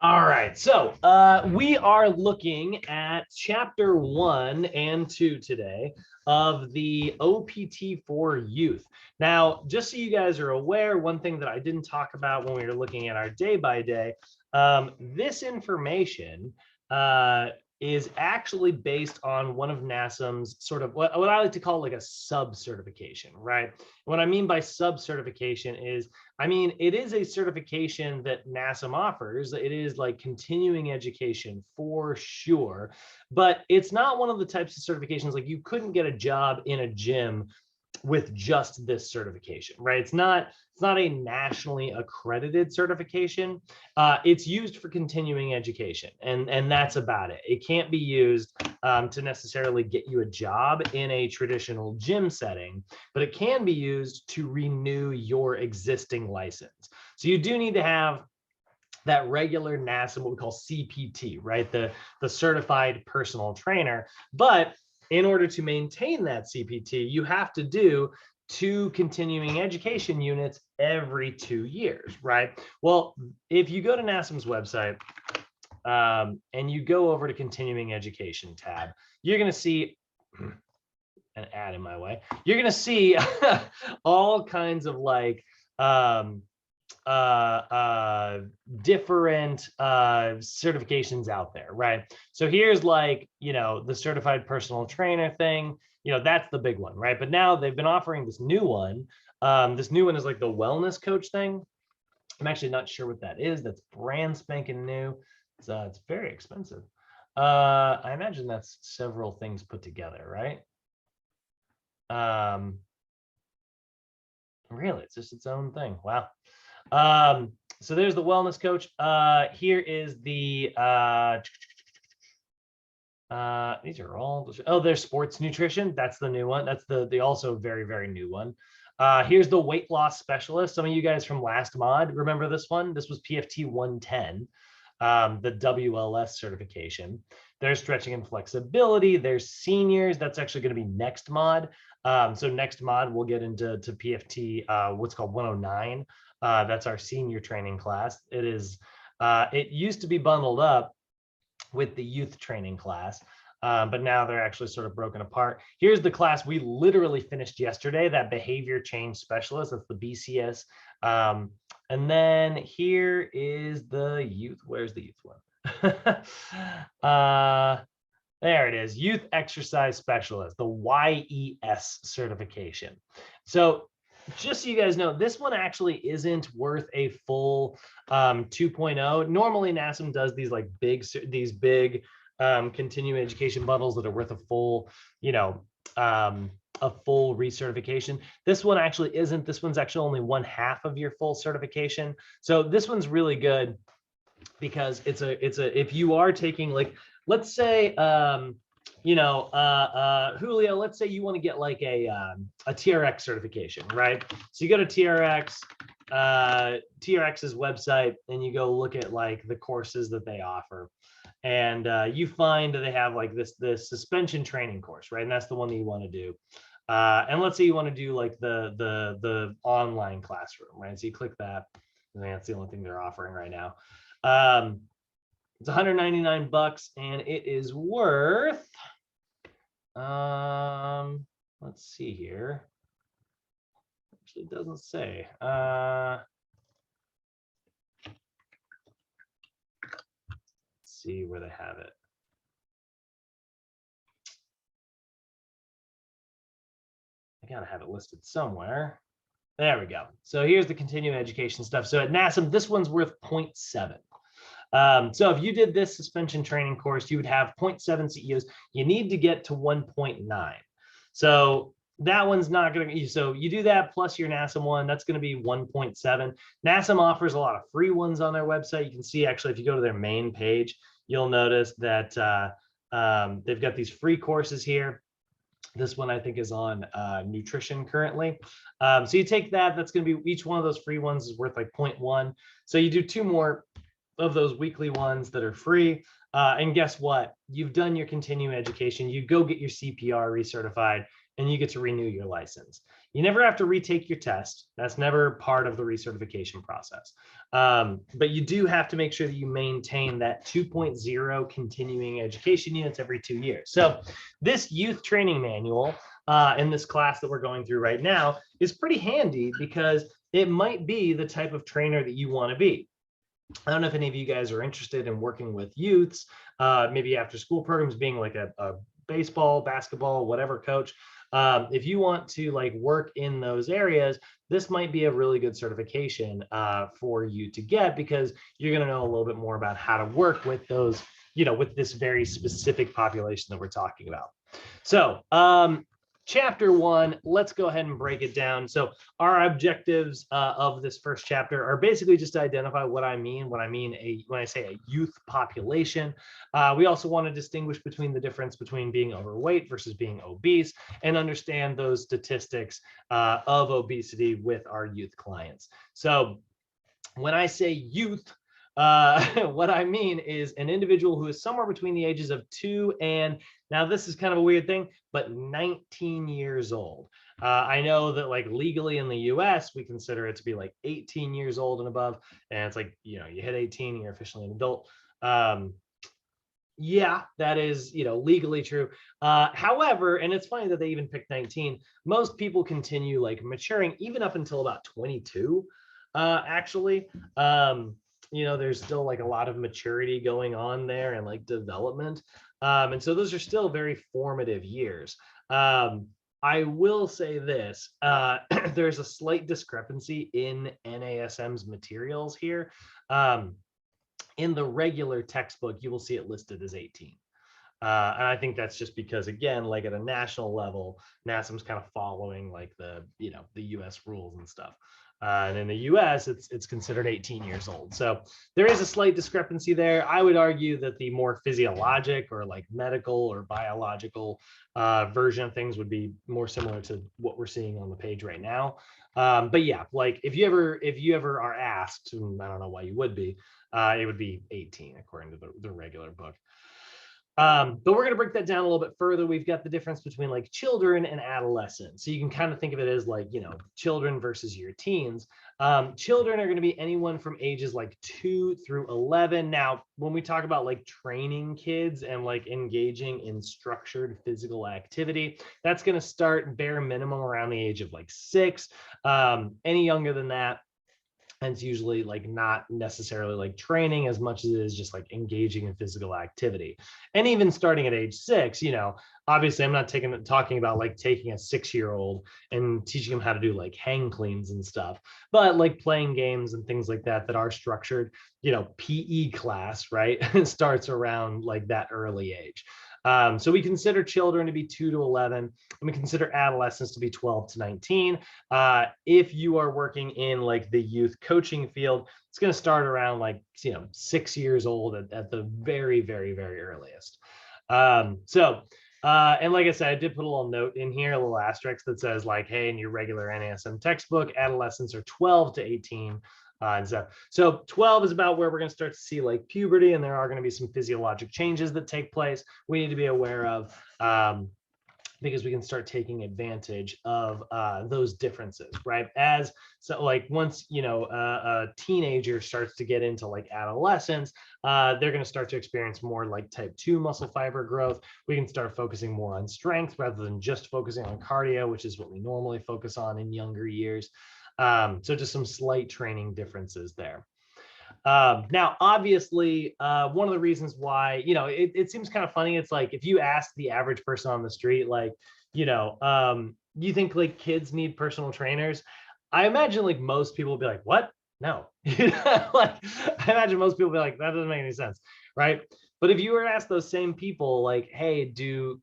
All right, so we are looking at chapter 1 and 2 today of the OPT for youth. Now, just so you guys are aware, one thing that I didn't talk about when we were looking at our day by day, this information is actually based on one of NASM's sort of what I like to call like a sub-certification, right? What I mean by sub-certification is, I mean, it is a certification that NASM offers. It is like continuing education for sure, but it's not one of the types of certifications like you couldn't get a job in a gym with just this certification, right? It's not a nationally accredited certification. It's used for continuing education, and that's about it. It can't be used to necessarily get you a job in a traditional gym setting, but it can be used to renew your existing license. So you do need to have that regular NASM, what we call CPT, right? The certified personal trainer. But in order to maintain that CPT, you have to do 2 continuing education units every 2 years, right? Well, if you go to NASM's website and you go over to continuing education tab, you're going to see an ad in my way. You're going to see all kinds of like different certifications out there, right? So here's like, you know, the certified personal trainer thing, you know, that's the big one, right? But now they've been offering this new one. This new one is like the wellness coach thing. I'm actually not sure what that is. That's brand spanking new. It's very expensive. I imagine that's several things put together, right? Really, it's just its own thing. Wow. So there's the wellness coach. Here is the these are all, oh, there's sports nutrition. That's the new one. That's the also very, very new one. Here's the weight loss specialist. Some of you guys from last mod remember this one. This was PFT 110, the WLS certification. There's stretching and flexibility. There's seniors. That's actually going to be next mod. So next mod we'll get into PFT what's called 109. That's our senior training class. It is. It used to be bundled up with the youth training class, but now they're actually sort of broken apart. Here's the class we literally finished yesterday, that behavior change specialist. That's the BCS. And then here is the youth. Where's the youth one? There it is, youth exercise specialist, the YES certification. So just so you guys know, this one actually isn't worth a full 2.0. Normally NASM does these like big continuing education bundles that are worth a full, you know, a full recertification. This one actually isn't. This one's actually only 1/2 of your full certification. So this one's really good because it's a if you are taking, like, let's say you know, Julio, let's say you want to get like a TRX certification, right? So you go to TRX's website and you go look at like the courses that they offer, and you find that they have like this suspension training course, right? And that's the one that you want to do. And let's say you want to do like the online classroom, right? So you click that, and that's the only thing they're offering right now. It's 199 bucks, and it is worth, let's see here. Actually, it doesn't say. Let's see where they have it. I gotta have it listed somewhere. There we go. So here's the continuing education stuff. So at NASM, this one's worth 0.7. So if you did this suspension training course, you would have 0.7 CEUs. You need to get to 1.9. So that one's not going to, so you do that plus your NASM one, that's going to be 1.7. NASM offers a lot of free ones on their website. You can see, actually, if you go to their main page, you'll notice that they've got these free courses here. This one I think is on nutrition currently. So you take that, that's going to be, each one of those free ones is worth like 0.1. So you do 2 more of those weekly ones that are free. And guess what? You've done your continuing education. You go get your CPR recertified, and you get to renew your license. You never have to retake your test. That's never part of the recertification process. But you do have to make sure that you maintain that 2.0 continuing education units every 2 years. So this youth training manual in this class that we're going through right now is pretty handy because it might be the type of trainer that you want to be. I don't know if any of you guys are interested in working with youths, maybe after school programs, being like a baseball, basketball, whatever coach. If you want to like work in those areas, this might be a really good certification for you to get, because you're going to know a little bit more about how to work with those, with this very specific population that we're talking about. So chapter 1, let's go ahead and break it down. So our objectives of this first chapter are basically just to identify what I mean when I say a youth population. We also want to distinguish between the difference between being overweight versus being obese, and understand those statistics of obesity with our youth clients. So when I say youth, what I mean is an individual who is somewhere between the ages of 2 and, now this is kind of a weird thing, but 19 years old. I know that like legally in the US, we consider it to be like 18 years old and above. And it's like, you hit 18 and you're officially an adult. Yeah, that is, legally true. However, and it's funny that they even picked 19, most people continue like maturing even up until about 22, actually. There's still like a lot of maturity going on there and like development. And so those are still very formative years. I will say this, there's a slight discrepancy in NASM's materials here. In the regular textbook, you will see it listed as 18. And I think that's just because, again, like at a national level, NASM's kind of following like the US rules and stuff. And in the US, it's considered 18 years old. So there is a slight discrepancy there. I would argue that the more physiologic or like medical or biological version of things would be more similar to what we're seeing on the page right now. But yeah, like if you ever are asked, and I don't know why you would be, it would be 18 according to the regular book. But we're going to break that down a little bit further. We've got the difference between like children and adolescents. So you can kind of think of it as like, children versus your teens. Children are going to be anyone from ages like 2 through 11. Now, when we talk about like training kids and like engaging in structured physical activity, that's going to start bare minimum around the age of like 6. Any younger than that, and it's usually like not necessarily like training as much as it is just like engaging in physical activity. And even starting at age 6, obviously I'm not talking about like taking a 6-year-old and teaching them how to do like hang cleans and stuff, but like playing games and things like that are structured. PE class, right, starts around like that early age. So we consider children to be 2 to 11, and we consider adolescents to be 12 to 19. If you are working in like the youth coaching field, it's going to start around like 6 years old at the very, very, very earliest. And like I said, I did put a little note in here, a little asterisk that says like, hey, in your regular NASM textbook, adolescents are 12 to 18. And stuff. So 12 is about where we're going to start to see like puberty, and there are going to be some physiologic changes that take place we need to be aware of, because we can start taking advantage of those differences, right? So like once a teenager starts to get into like adolescence, they're going to start to experience more like type 2 muscle fiber growth. We can start focusing more on strength rather than just focusing on cardio, which is what we normally focus on in younger years. So just some slight training differences there. Now, obviously, one of the reasons why, it seems kind of funny. It's like if you ask the average person on the street, like, you think like kids need personal trainers? I imagine like most people will be like, what? No. Like, I imagine most people will be like, that doesn't make any sense, right? But if you were to ask those same people, like, hey, do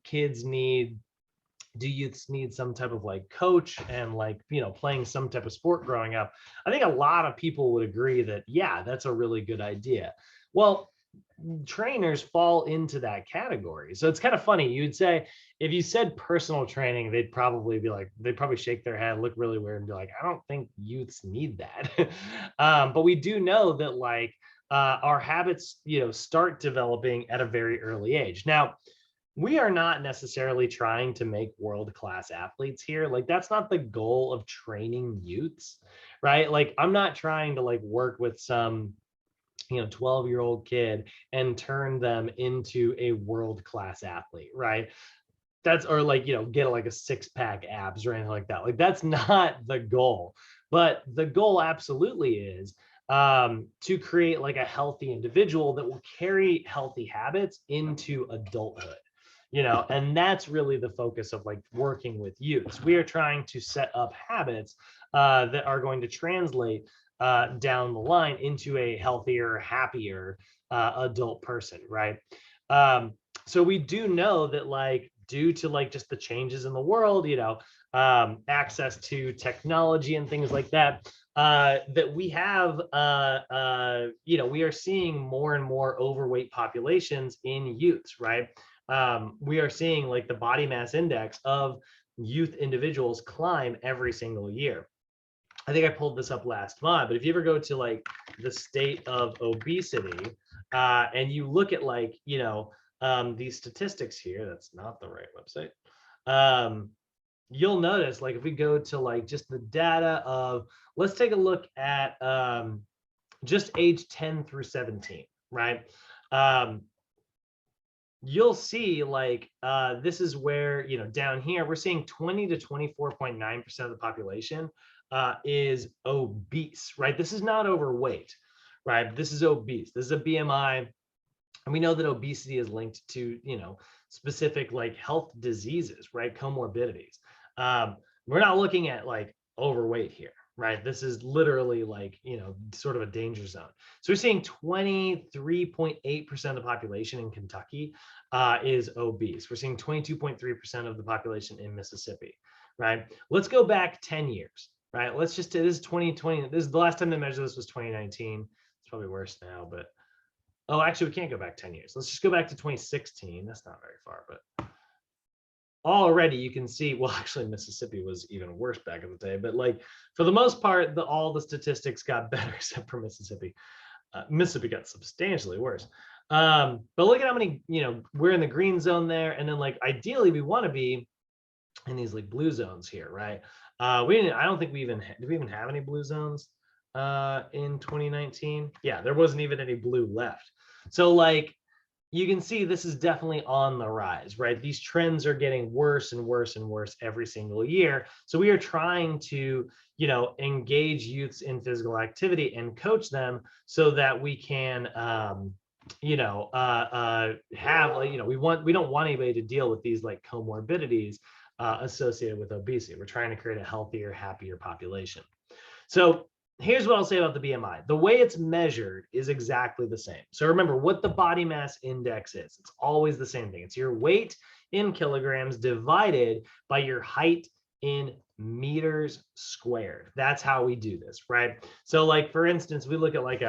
youths need some type of like coach and like, playing some type of sport growing up? I think a lot of people would agree that, yeah, that's a really good idea. Well, trainers fall into that category. So it's kind of funny. You'd say, if you said personal training, they'd probably shake their head, look really weird and be like, I don't think youths need that. But we do know that like our habits, start developing at a very early age. Now, we are not necessarily trying to make world-class athletes here. Like, that's not the goal of training youths, right? Like, I'm not trying to like work with some 12-year-old kid and turn them into a world-class athlete, right? That's, or like, get like a six-pack abs or anything like that. Like, that's not the goal. But the goal absolutely is to create like a healthy individual that will carry healthy habits into adulthood. And that's really the focus of like working with youths. We are trying to set up habits that are going to translate down the line into a healthier, happier adult person, right? So we do know that, like, due to like just the changes in the world, access to technology and things like that, that we have, we are seeing more and more overweight populations in youths, right? We are seeing like the body mass index of youth individuals climb every single year. I think I pulled this up last month, but if you ever go to like the state of obesity and you look at like, these statistics here, that's not the right website. You'll notice, like, if we go to like just the data of, let's take a look at just age 10 through 17, right? You'll see like this is where, down here, we're seeing 20 to 24.9% of the population is obese, right? This is not overweight, right? This is obese. This is a BMI. And we know that obesity is linked to, specific like health diseases, right? Comorbidities. We're not looking at like overweight here, right? This is literally like, sort of a danger zone. So we're seeing 23.8% of the population in Kentucky is obese. We're seeing 22.3% of the population in Mississippi, right? Let's go back 10 years, right? Let's just, this is 2020. This is the last time they measured this was 2019. It's probably worse now, but oh, actually, we can't go back 10 years. Let's just go back to 2016. That's not very far, but already you can see, well, actually, Mississippi was even worse back in the day. But like, for the most part, all the statistics got better except for Mississippi. Mississippi got substantially worse. But look at how many, we're in the green zone there. And then like, ideally, we want to be in these like blue zones here, right? I don't think did we even have any blue zones in 2019? Yeah, there wasn't even any blue left. So like, you can see this is definitely on the rise, right? These trends are getting worse and worse and worse every single year. So we are trying to, engage youths in physical activity and coach them so that we can, have, like, we don't want anybody to deal with these like comorbidities associated with obesity. We're trying to create a healthier, happier population. So here's what I'll say about the BMI. The way it's measured is exactly the same. So remember what the body mass index is. It's always the same thing. It's your weight in kilograms divided by your height in meters squared. That's how we do this, right? So like, for instance, we look at like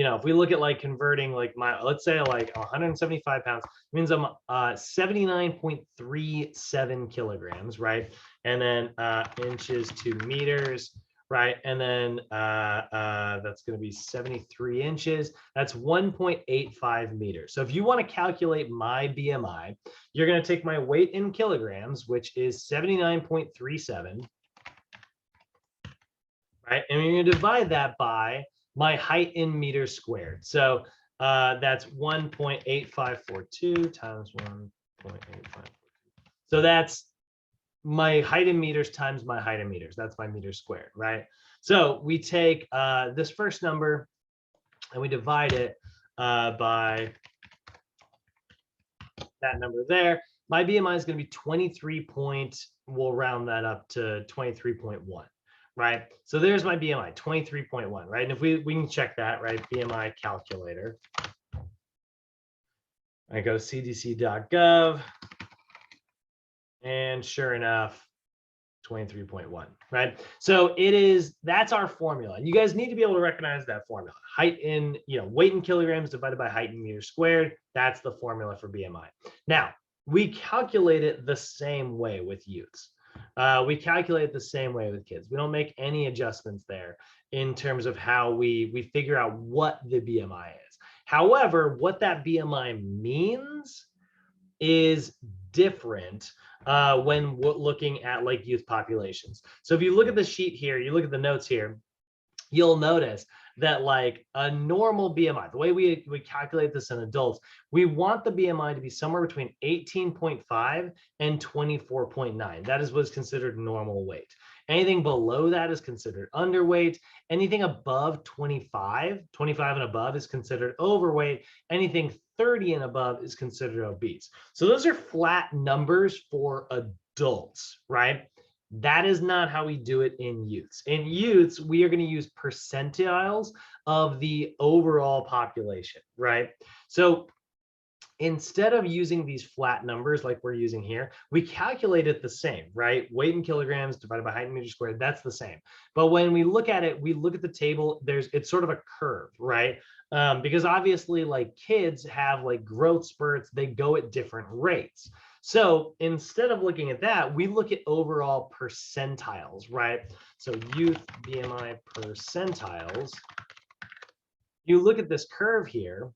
if we look at like converting like let's say like 175 pounds means I'm 79.37 kilograms, right? And then inches to meters, right? And then that's going to be 73 inches. That's 1.85 meters. So if you want to calculate my BMI, you're going to take my weight in kilograms, which is 79.37, right? And you're going to divide that by my height in meters squared. So that's 1.8542 times 1.8542. So that's my height in meters times my height in meters. That's my meters squared, right? So we take this first number and we divide it by that number there. My BMI is going to be 23 we'll round that up to 23.1. Right? So there's my BMI, 23.1, right? And if we can check that, right? BMI calculator. I go cdc.gov, and sure enough, 23.1, right? So that's our formula. And you guys need to be able to recognize that formula. Height in, weight in kilograms divided by height in meters squared. That's the formula for BMI. Now, we calculate it the same way with youths. We calculate the same way with kids. We don't make any adjustments there in terms of how we figure out what the BMI is. However, what that BMI means is different when looking at like youth populations. So if you look at the sheet here, you look at the notes here, you'll notice that like a normal BMI, the way we calculate this in adults, we want the BMI to be somewhere between 18.5 and 24.9. That is what's considered normal weight. Anything below that is considered underweight. Anything above 25 and above is considered overweight. Anything 30 and above is considered obese. So those are flat numbers for adults, right? That is not how we do it in youths. In youths, we are going to use percentiles of the overall population, right? So instead of using these flat numbers like we're using here, we calculate it the same, right? Weight in kilograms divided by height in meters squared, that's the same. But when we look at it, we look at the table, it's sort of a curve, right? Because obviously like kids have like growth spurts, they go at different rates. So instead of looking at that, we look at overall percentiles, right? So youth BMI percentiles, you look at this curve here,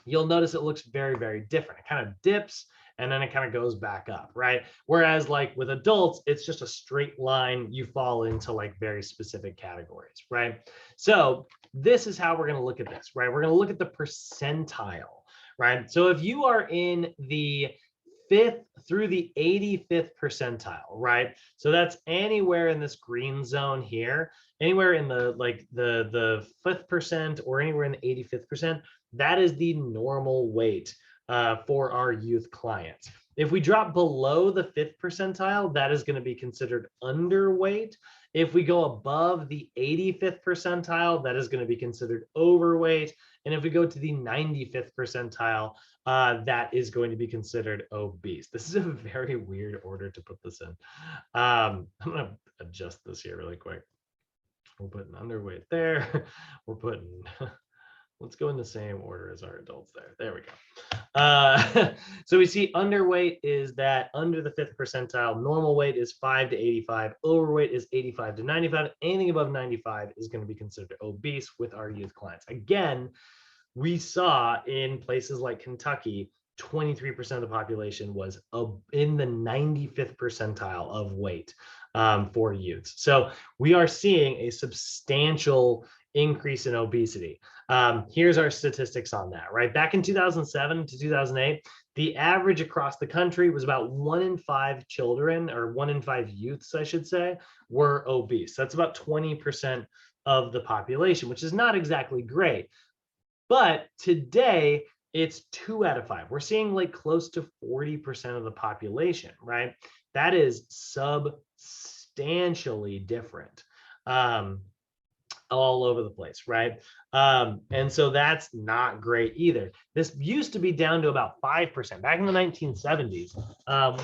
you'll notice it looks very, very different. It kind of dips and then it kind of goes back up, right? Whereas like with adults, it's just a straight line. You fall into like very specific categories, right? So this is how we're going to look at this, right? We're going to look at the percentile, right? So if you are in the 5th through the 85th percentile, right? So that's anywhere in this green zone here, anywhere in the like the 5th percent or anywhere in the 85th percent, that is the normal weight for our youth clients. If we drop below the 5th percentile, that is going to be considered underweight. If we go above the 85th percentile, that is going to be considered overweight. And if we go to the 95th percentile, that is going to be considered obese. This is a very weird order to put this in. I'm going to adjust this here really quick. We're putting underweight there. We're putting, let's go in the same order as our adults there. There we go. So we see underweight is that under the 5th percentile, normal weight is 5 to 85, overweight is 85 to 95. Anything above 95 is going to be considered obese with our youth clients. Again, we saw in places like Kentucky, 23% of the population was in the 95th percentile of weight for youths. So we are seeing a substantial increase in obesity. Here's our statistics on that, right? Back in 2007 to 2008, the average across the country was about 1 in 5 children, or 1 in 5 youths, I should say, were obese. That's about 20% of the population, which is not exactly great. But today, it's 2 out of 5. We're seeing like close to 40% of the population, right? That is substantially different. All over the place, right? And so that's not great either. This used to be down to about 5%. Back in the 1970s,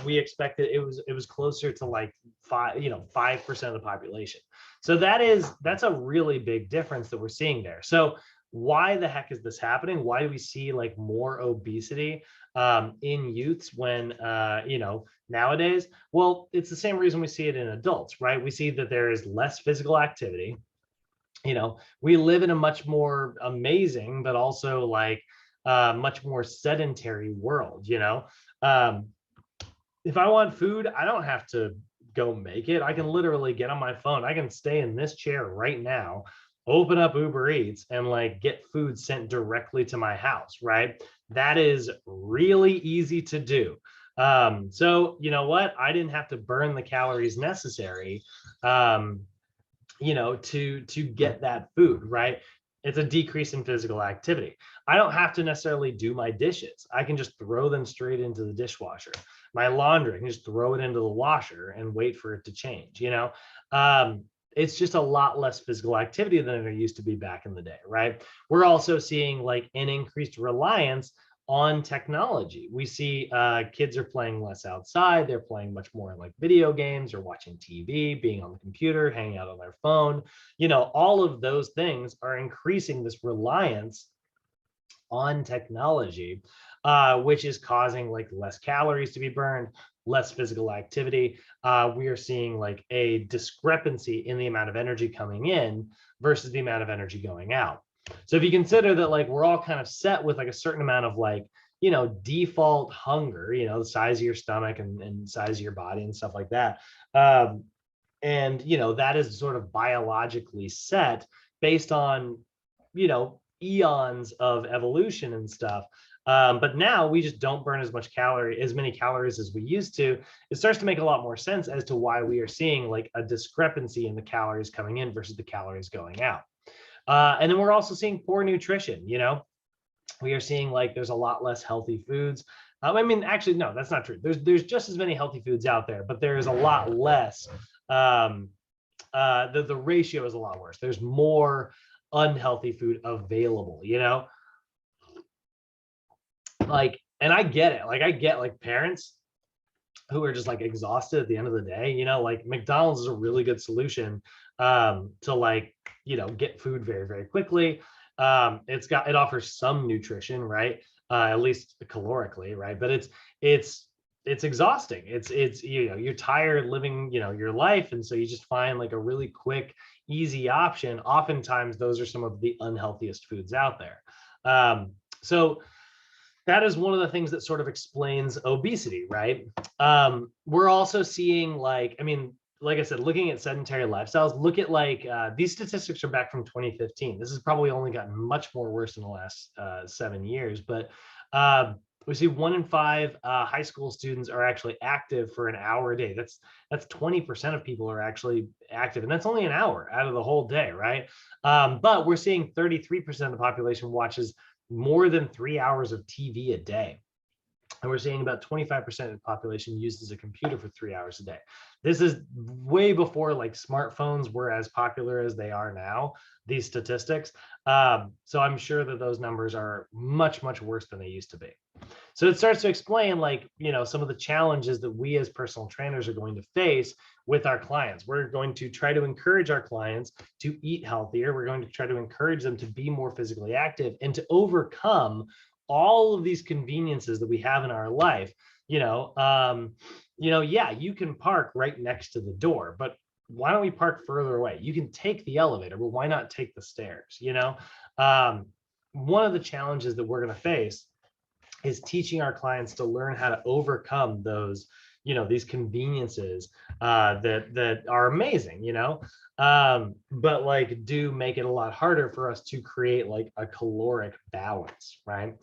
we expected it was closer to like 5% of the population. So that's a really big difference that we're seeing there. So why the heck is this happening? Why do we see like more obesity in youths when nowadays? Well, it's the same reason we see it in adults, right? We see that there is less physical activity. We live in a much more amazing, but also like much more sedentary world. If I want food, I don't have to go make it. I can literally get on my phone. I can stay in this chair right now, open up Uber Eats and like get food sent directly to my house, right? That is really easy to do. So you know what? I didn't have to burn the calories necessary to get that food, right? It's a decrease in physical activity. I don't have to necessarily do my dishes. I can just throw them straight into the dishwasher. My laundry, I can just throw it into the washer and wait for it to change, it's just a lot less physical activity than there used to be back in the day, right? We're also seeing like an increased reliance on technology. We see kids are playing less outside. They're playing much more in like video games or watching TV, being on the computer, hanging out on their phone. All of those things are increasing this reliance on technology, which is causing like less calories to be burned, less physical activity. We are seeing like a discrepancy in the amount of energy coming in versus the amount of energy going out. So if you consider that like we're all kind of set with like a certain amount of like, default hunger, the size of your stomach and size of your body and stuff like that. And that is sort of biologically set based on, eons of evolution and stuff. But now we just don't burn as many calories as we used to. It starts to make a lot more sense as to why we are seeing like a discrepancy in the calories coming in versus the calories going out. And then we're also seeing poor nutrition. We are seeing like there's a lot less healthy foods. I mean, actually, no, that's not true. There's just as many healthy foods out there, but there is a lot less. The ratio is a lot worse. There's more unhealthy food available, like, and I get it. Like I get like parents who are just like exhausted at the end of the day, like McDonald's is a really good solution to like, get food very, very quickly. It offers some nutrition, right? At least calorically, right? But it's exhausting. It's you're tired living, your life. And so you just find like a really quick, easy option. Oftentimes those are some of the unhealthiest foods out there. So that is one of the things that sort of explains obesity, right? We're also seeing like, I mean, like I said, looking at sedentary lifestyles, look at like, these statistics are back from 2015. This has probably only gotten much more worse in the last 7 years, but we see 1 in 5 high school students are actually active for an hour a day. That's 20% of people are actually active, and that's only an hour out of the whole day, right? But we're seeing 33% of the population watches more than 3 hours of TV a day. And we're seeing about 25% of the population uses a computer for 3 hours a day. This is way before like smartphones were as popular as they are now, these statistics. So I'm sure that those numbers are much, much worse than they used to be. So it starts to explain like, some of the challenges that we as personal trainers are going to face with our clients. We're going to try to encourage our clients to eat healthier. We're going to try to encourage them to be more physically active and to overcome all of these conveniences that we have in our life. Yeah, you can park right next to the door, but why don't we park further away? You can take the elevator, but why not take the stairs? One of the challenges that we're going to face is teaching our clients to learn how to overcome those, these conveniences that are amazing, but like do make it a lot harder for us to create like a caloric balance, right?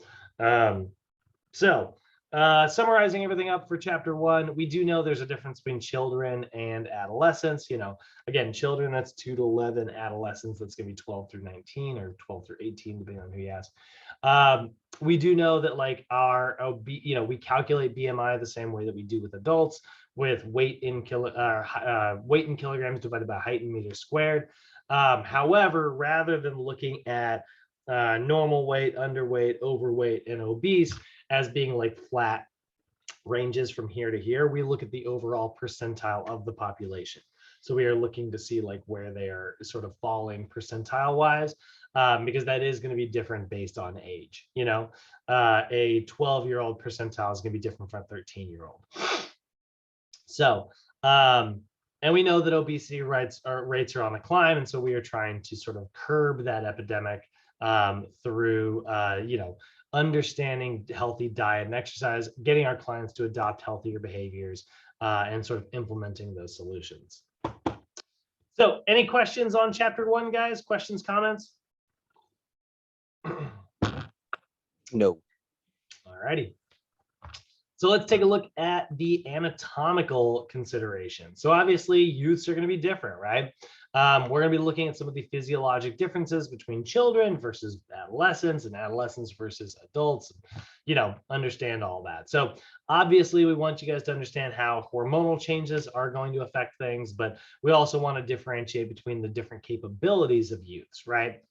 Summarizing everything up for chapter 1, we do know there's a difference between children and adolescents. Again, children, that's 2 to 11, adolescents, that's going to be 12 through 19 or 12 through 18, depending on who you ask. We do know that like we calculate BMI the same way that we do with adults, with weight in kilograms divided by height in meters squared. However, rather than looking at normal weight, underweight, overweight, and obese as being like flat ranges from here to here, we look at the overall percentile of the population. So we are looking to see like where they are sort of falling percentile wise, because that is going to be different based on age. A 12-year-old percentile is going to be different from a 13-year-old. So, and we know that obesity rates are on a climb, and so we are trying to sort of curb that epidemic through, understanding healthy diet and exercise, getting our clients to adopt healthier behaviors, and sort of implementing those solutions. So any questions on chapter 1, guys? Questions, comments? No. All righty. So let's take a look at the anatomical consideration. So obviously youths are going to be different, right? We're going to be looking at some of the physiologic differences between children versus adolescents and adolescents versus adults, understand all that. So obviously we want you guys to understand how hormonal changes are going to affect things, but we also want to differentiate between the different capabilities of youths, right?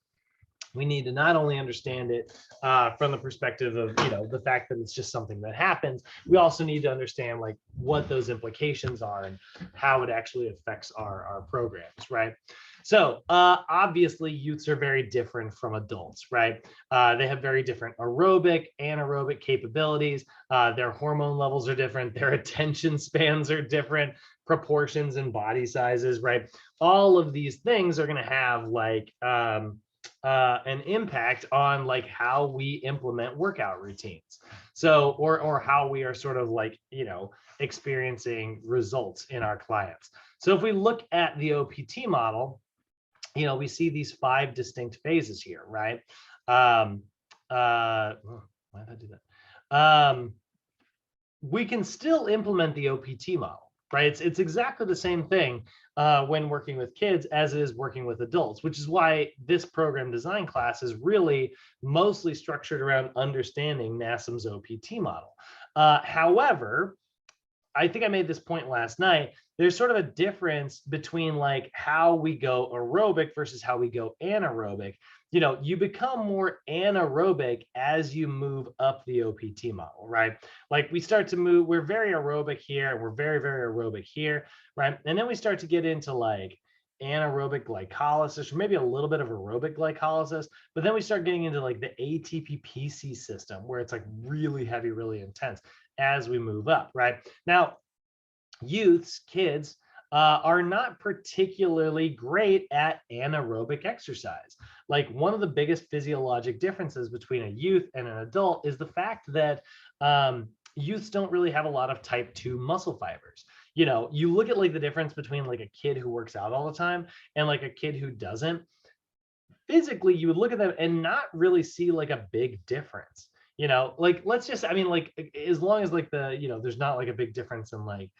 We need to not only understand it from the perspective of, the fact that it's just something that happens. We also need to understand like what those implications are and how it actually affects our programs, right? So obviously youths are very different from adults, right? They have very different aerobic, anaerobic capabilities. Their hormone levels are different. Their attention spans are different, proportions and body sizes, right? All of these things are going to have like, an impact on like how we implement workout routines. So, or how we are sort of like, experiencing results in our clients. So if we look at the OPT model, we see these 5 distinct phases here, right? Why did I do that? We can still implement the OPT model, right? It's exactly the same thing when working with kids as it is working with adults, which is why this program design class is really mostly structured around understanding NASM's OPT model. However, I think I made this point last night. There's sort of a difference between like how we go aerobic versus how we go anaerobic. You become more anaerobic as you move up the OPT model, right? Like we start to move, we're very aerobic here, and we're very, very aerobic here, right? And then we start to get into like anaerobic glycolysis, or maybe a little bit of aerobic glycolysis, but then we start getting into like the ATP-PC system where it's like really heavy, really intense as we move up, right? Now, youths, kids, are not particularly great at anaerobic exercise. Like one of the biggest physiologic differences between a youth and an adult is the fact that youths don't really have a lot of type 2 muscle fibers. You look at like the difference between like a kid who works out all the time and like a kid who doesn't. Physically, you would look at them and not really see like a big difference. Like let's just, I mean, like as long as like there's not like a big difference in like,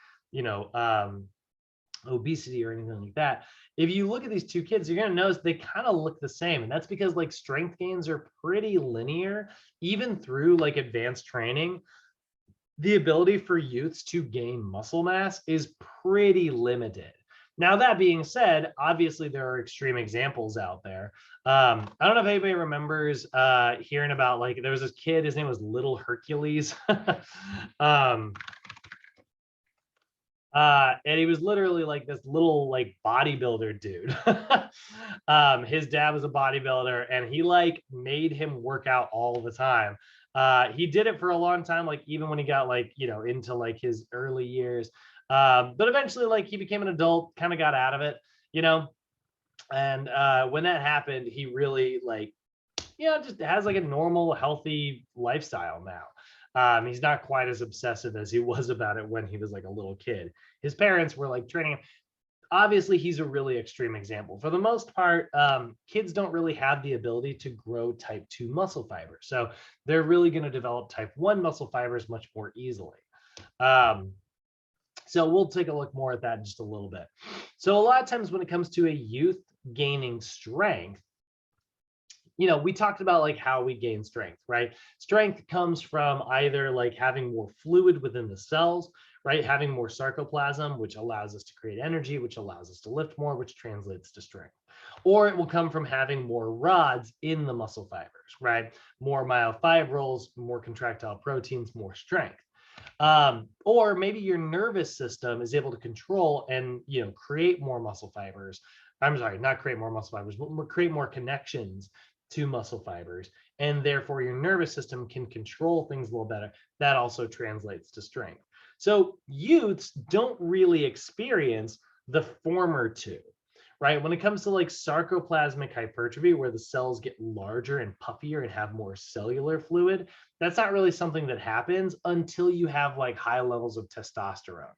obesity or anything like that. If you look at these 2 kids, you're going to notice they kind of look the same. And that's because like strength gains are pretty linear, even through like advanced training. The ability for youths to gain muscle mass is pretty limited. Now, that being said, obviously there are extreme examples out there. I don't know if anybody remembers hearing about like there was this kid, his name was Little Hercules. And he was literally like this little like bodybuilder dude. His dad was a bodybuilder, and he like made him work out all the time. He did it for a long time, like even when he got like into like his early years. But eventually, like he became an adult, kind of got out of it, and when that happened, he really like just has like a normal, healthy lifestyle now. He's not quite as obsessive as he was about it when he was like a little kid. His parents were like training him. Obviously, he's a really extreme example. For the most part, kids don't really have the ability to grow type 2 muscle fibers. So they're really going to develop type 1 muscle fibers much more easily. So we'll take a look more at that in just a little bit. So a lot of times when it comes to a youth gaining strength, we talked about like how we gain strength, right? Strength comes from either like having more fluid within the cells, right? Having more sarcoplasm, which allows us to create energy, which allows us to lift more, which translates to strength. Or it will come from having more rods in the muscle fibers, right? More myofibrils, more contractile proteins, more strength. Or maybe your nervous system is able to control and create more muscle fibers. I'm sorry, not create more muscle fibers, but create more connections to muscle fibers, and therefore your nervous system can control things a little better. That also translates to strength. So youths don't really experience the former 2, right? When it comes to like sarcoplasmic hypertrophy, where the cells get larger and puffier and have more cellular fluid, that's not really something that happens until you have like high levels of testosterone,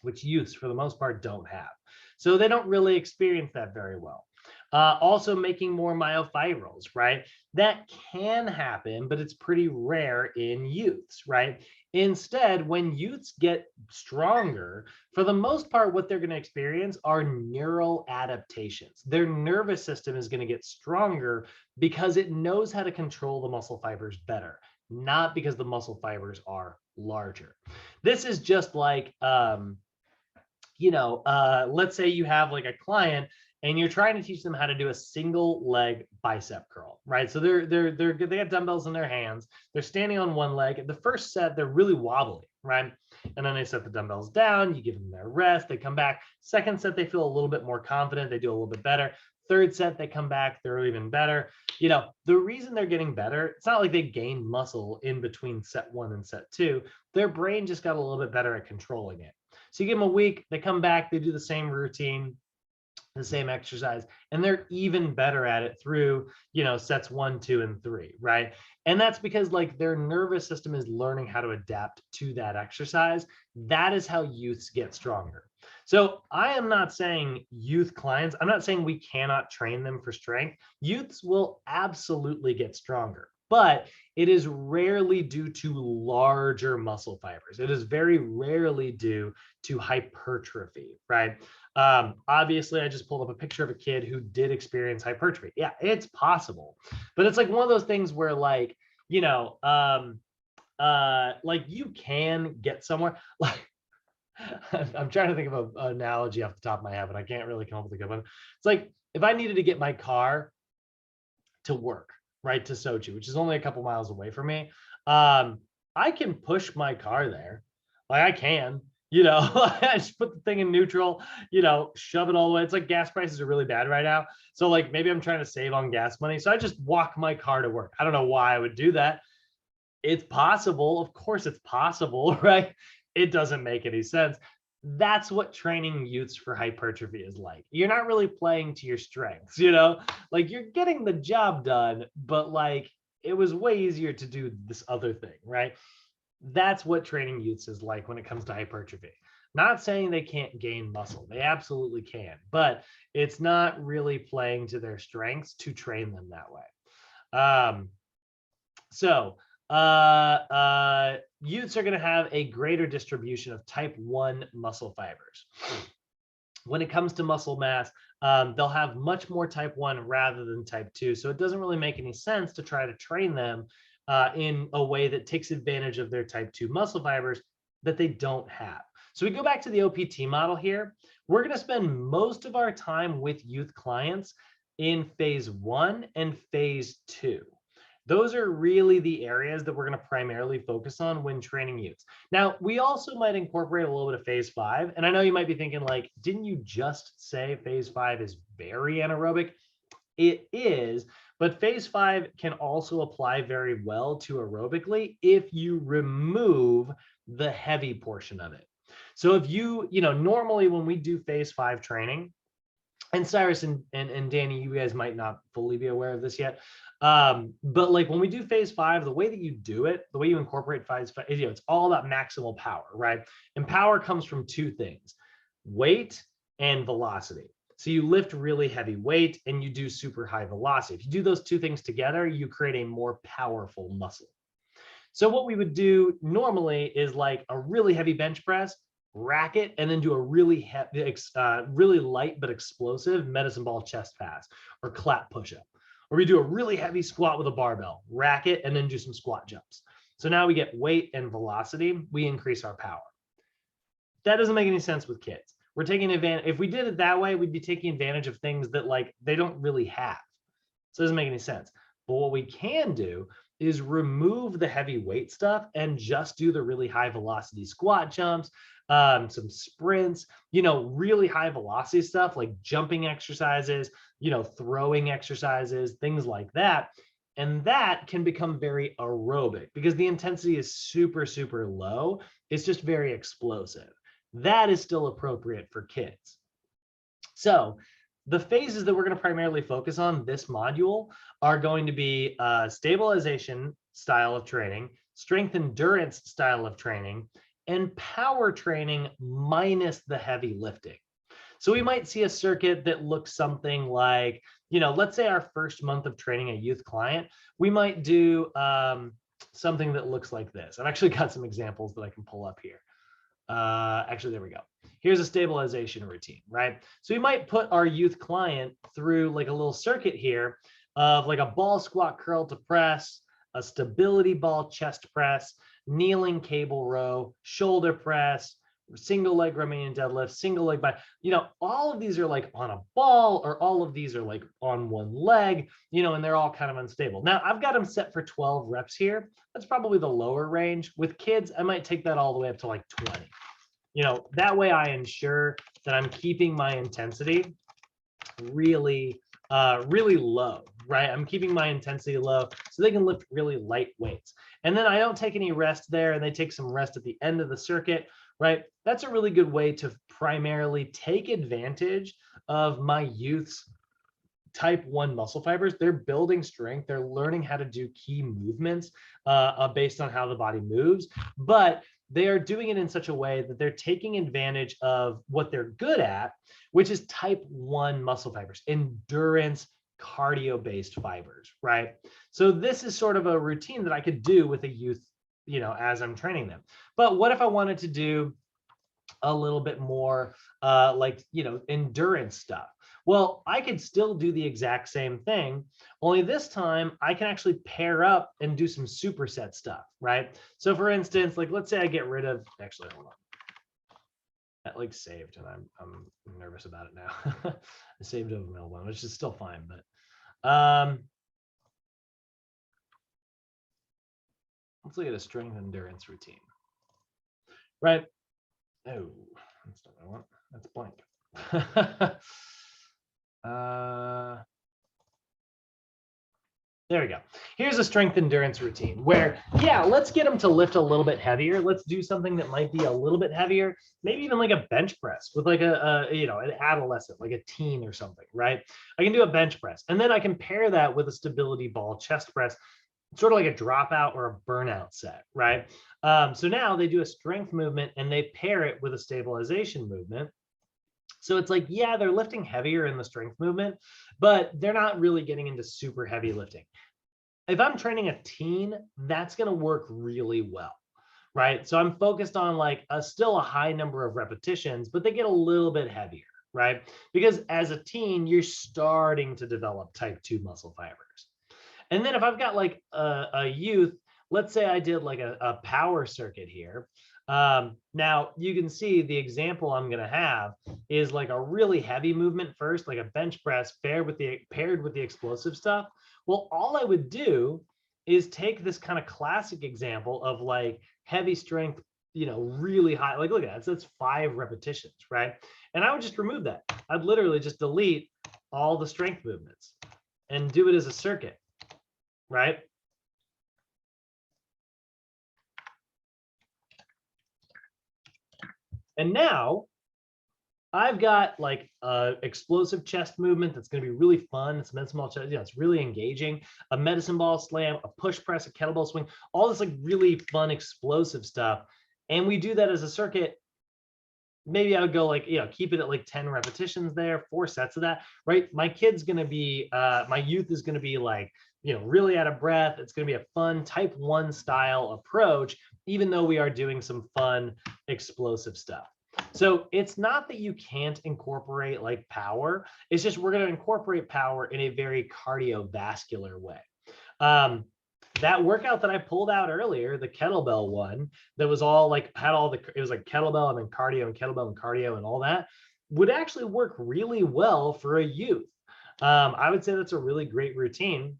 which youths for the most part don't have. So they don't really experience that very well. Also making more myofibrils, right? That can happen, but it's pretty rare in youths, right? Instead, when youths get stronger, for the most part, what they're going to experience are neural adaptations. Their nervous system is going to get stronger because it knows how to control the muscle fibers better, not because the muscle fibers are larger. This is just like, let's say you have like a client and you're trying to teach them how to do a single leg bicep curl, right? So they have dumbbells in their hands. They're standing on one leg. The first set, they're really wobbly, right? And then they set the dumbbells down. You give them their rest. They come back. Second set, they feel a little bit more confident. They do a little bit better. Third set, they come back. They're even better. The reason they're getting better, it's not like they gained muscle in between set 1 and set 2. Their brain just got a little bit better at controlling it. So you give them a week, they come back, they do the same routine. the same exercise, and they're even better at it through, sets 1, 2, and 3, right? And that's because like their nervous system is learning how to adapt to that exercise. That is how youths get stronger. So I am not saying youth clients, I'm not saying we cannot train them for strength. Youths will absolutely get stronger, but it is rarely due to larger muscle fibers. It is very rarely due to hypertrophy, right? Obviously, I just pulled up a picture of a kid who did experience hypertrophy. Yeah, it's possible, but it's like one of those things where like, like you can get somewhere. Like I'm trying to think of an analogy off the top of my head, but I can't really come up with a good one. It's like if I needed to get my car to work, right, to Sochi, which is only a couple miles away from me, I can push my car there. Like I can, I just put the thing in neutral, shove it all the way. It's like gas prices are really bad right now. So like maybe I'm trying to save on gas money. So I just walk my car to work. I don't know why I would do that. It's possible. Of course it's possible, right? It doesn't make any sense. That's what training youths for hypertrophy is like. You're not really playing to your strengths, like you're getting the job done, but like it was way easier to do this other thing, right? That's what training youths is like when it comes to hypertrophy. Not saying they can't gain muscle, they absolutely can, but it's not really playing to their strengths to train them that way. So youths are going to have a greater distribution of type 1 muscle fibers. When it comes to muscle mass, they'll have much more type 1 rather than type 2. So it doesn't really make any sense to try to train them in a way that takes advantage of their type 2 muscle fibers that they don't have. So we go back to the OPT model here. We're going to spend most of our time with youth clients in phase 1 and phase 2. Those are really the areas that we're going to primarily focus on when training youths. Now, we also might incorporate a little bit of phase 5. And I know you might be thinking like, didn't you just say phase 5 is very anaerobic? It is, but phase 5 can also apply very well to aerobically if you remove the heavy portion of it. So if normally when we do phase 5 training, and Cyrus and Danny, you guys might not fully be aware of this yet. But like when we do phase 5, the way that you do it, the way you incorporate phase 5, it's all about maximal power, right? And power comes from two things: weight and velocity. So you lift really heavy weight and you do super high velocity. If you do those two things together, you create a more powerful muscle. So what we would do normally is like a really heavy bench press, rack it, and then do a really heavy, really light but explosive medicine ball chest pass or clap push-up. Or we do a really heavy squat with a barbell, rack it, and then do some squat jumps. So now we get weight and velocity, we increase our power. That doesn't make any sense with kids. We're taking advantage. If we did it that way, we'd be taking advantage of things that like they don't really have. So it doesn't make any sense. But what we can do is remove the heavy weight stuff and just do the really high velocity squat jumps, some sprints, really high velocity stuff like jumping exercises, throwing exercises, things like that. And that can become very aerobic because the intensity is super, super low. It's just very explosive. That is still appropriate for kids. So the phases that we're going to primarily focus on this module are going to be stabilization style of training, strength endurance style of training, and power training minus the heavy lifting. So we might see a circuit that looks something like, let's say our first month of training a youth client, we might do something that looks like this. I've actually got some examples that I can pull up here. Actually, there we go. Here's a stabilization routine, right? So we might put our youth client through like a little circuit here of like a ball squat curl to press, a stability ball chest press, kneeling cable row, shoulder press, single leg Romanian deadlift, single leg by, all of these are like on a ball, or all of these are like on one leg, and they're all kind of unstable. Now I've got them set for 12 reps here. That's probably the lower range. With kids, I might take that all the way up to like 20. That way I ensure that I'm keeping my intensity really, really low, right? I'm keeping my intensity low so they can lift really light weights. And then I don't take any rest there, and they take some rest at the end of the circuit right? That's a really good way to primarily take advantage of my youth's type 1 muscle fibers. They're building strength. They're learning how to do key movements based on how the body moves, but they are doing it in such a way that they're taking advantage of what they're good at, which is type 1 muscle fibers, endurance, cardio-based fibers, right? So this is sort of a routine that I could do with a youth, as I'm training them. But what if I wanted to do a little bit more endurance stuff? Well, I could still do the exact same thing, only this time I can actually pair up and do some superset stuff, right? So for instance, like let's say I get rid of, actually, hold on. That saved and I'm nervous about it now. I saved over mail one, which is still fine, but let's look at a strength endurance routine, right? Oh, that's not what I want. That's blank. There we go. Here's a strength endurance routine where, yeah, let's get them to lift a little bit heavier. Let's do something that might be a little bit heavier, maybe even like a bench press with like an adolescent, like a teen or something, right? I can do a bench press, and then I can pair that with a stability ball chest press, sort of like a dropout or a burnout set, right? So now they do a strength movement and they pair it with a stabilization movement. So it's like, yeah, they're lifting heavier in the strength movement, but they're not really getting into super heavy lifting. If I'm training a teen, that's going to work really well, right? So I'm focused on still a high number of repetitions, but they get a little bit heavier, right? Because as a teen, you're starting to develop type 2 muscle fibers. And then if I've got like a youth, let's say I did like a power circuit here. Now you can see the example I'm going to have is like a really heavy movement first, like a bench press paired with the explosive stuff. Well, all I would do is take this kind of classic example of like heavy strength, really high, like look at that. So that's 5 repetitions, right? And I would just remove that. I'd literally just delete all the strength movements and do it as a circuit, right? And now I've got like explosive chest movement that's going to be really fun. It's medicine ball chest, it's really engaging. A medicine ball slam, a push press, a kettlebell swing, all this like really fun explosive stuff. And we do that as a circuit. Maybe I would go like, keep it at like 10 repetitions there, 4 sets of that, right? My kid's going to be, my youth is going to be like, really out of breath. It's going to be a fun type 1 style approach, even though we are doing some fun explosive stuff. So it's not that you can't incorporate like power. It's just we're going to incorporate power in a very cardiovascular way. That workout that I pulled out earlier, the kettlebell one, that was all like it was like kettlebell and then cardio and kettlebell and cardio and all that, would actually work really well for a youth. I would say that's a really great routine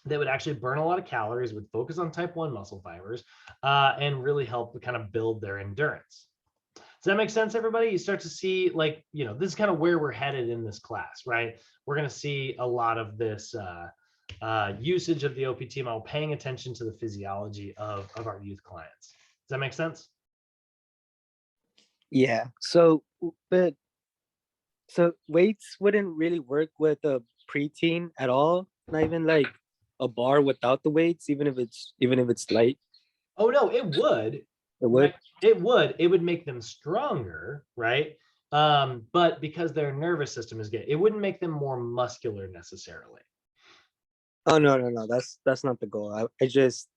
that would actually burn a lot of calories, would focus on type 1 muscle fibers, and really help to kind of build their endurance. Does that make sense, everybody? You start to see like, this is kind of where we're headed in this class, right? We're going to see a lot of this usage of the OPT model, paying attention to the physiology of our youth clients. Does that make sense? Yeah. So weights wouldn't really work with a preteen at all. Not even like a bar without the weights, even if it's light. Oh no, it would. It would. It would make them stronger, right? But because their nervous system is good, it wouldn't make them more muscular necessarily. Oh no. That's not the goal. I just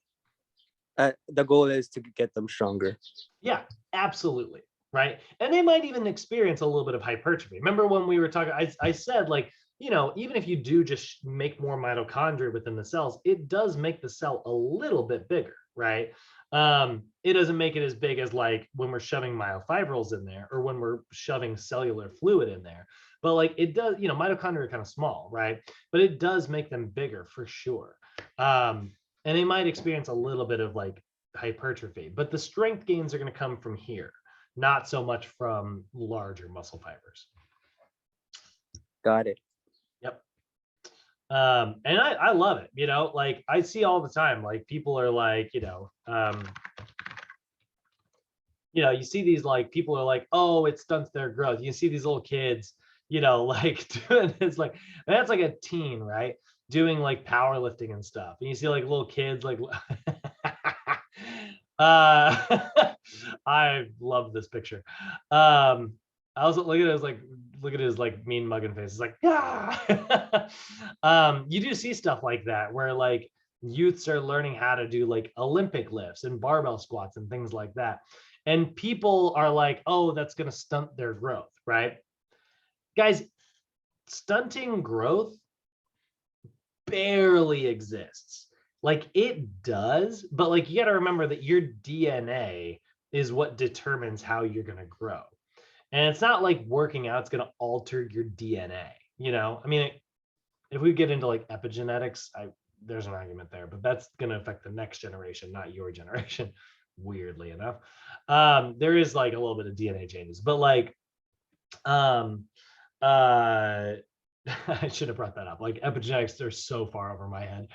the goal is to get them stronger. Yeah, absolutely. Right. And they might even experience a little bit of hypertrophy. Remember when we were talking, I said like, even if you do just make more mitochondria within the cells, it does make the cell a little bit bigger, right? It doesn't make it as big as like when we're shoving myofibrils in there or when we're shoving cellular fluid in there. But like it does, mitochondria are kind of small, right? But it does make them bigger for sure. And they might experience a little bit of like hypertrophy, but the strength gains are going to come from here, not so much from larger muscle fibers. Got it. Yep. And I love it, like I see all the time, like people are like, you know, you see these like people are like, oh, it stunts their growth. You see these little kids, you know, like doing this, like that's like a teen, right? Doing like powerlifting and stuff. And you see like little kids like I love this picture. I was look at his like look at his like mean mugging face. It's like, yeah. You do see stuff like that where like youths are learning how to do like Olympic lifts and barbell squats and things like that. And people are like, oh, that's going to stunt their growth, right? Guys, stunting growth barely exists. Like it does, but like you got to remember that your DNA is what determines how you're going to grow. And it's not like working out's going to alter your DNA, you know? I mean, if we get into like epigenetics, there's an argument there, but that's going to affect the next generation, not your generation, weirdly enough. There is like a little bit of DNA changes, but like I should have brought that up. Like epigenetics, they're so far over my head.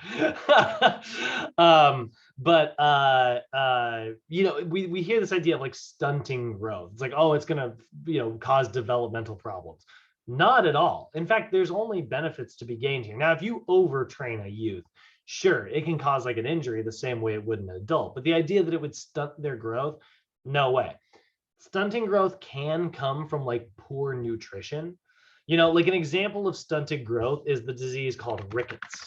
You know, we hear this idea of like stunting growth. It's like, oh, it's gonna, you know, cause developmental problems. Not at all. In fact, there's only benefits to be gained here. Now, if you overtrain a youth, sure, it can cause like an injury the same way it would an adult. But the idea that it would stunt their growth, no way. Stunting growth can come from like poor nutrition. You know, like an example of stunted growth is the disease called Rickets,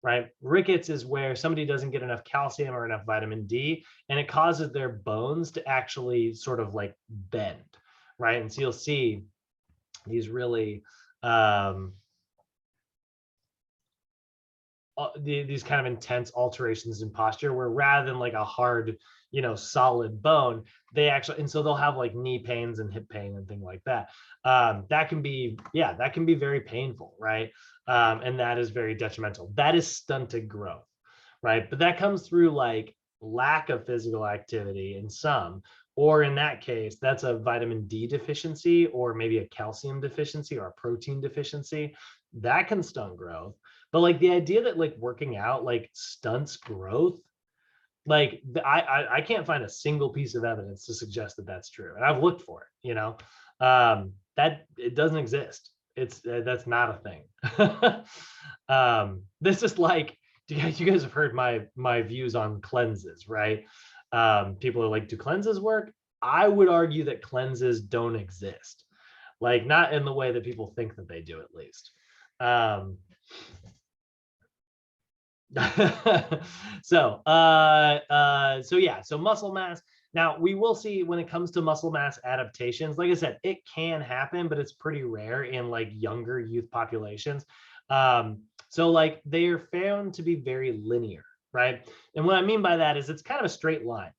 right? Rickets is where somebody doesn't get enough calcium or enough vitamin D, and it causes their bones to actually sort of like bend, right? And so you'll see these really these kind of intense alterations in posture where rather than like a hard, you know, solid bone, they actually, and so they'll have like knee pains and hip pain and things like that. That can be, yeah, that can be very painful, right? And that is very detrimental. That is stunted growth, right? But that comes through like lack of physical activity in some, or in that case, that's a vitamin D deficiency, or maybe a calcium deficiency or a protein deficiency. That can stunt growth. But like the idea that like working out like stunts growth, like I can't find a single piece of evidence to suggest that that's true, and I've looked for it. You know, that it doesn't exist. It's that's not a thing. This is like you guys have heard my views on cleanses, right? People are like, do cleanses work? I would argue that cleanses don't exist, like not in the way that people think that they do, at least. So yeah, so muscle mass. Now we will see when it comes to muscle mass adaptations, like I said, it can happen, but it's pretty rare in like younger youth populations. So like they are found to be very linear, right? And what I mean by that is it's kind of a straight line,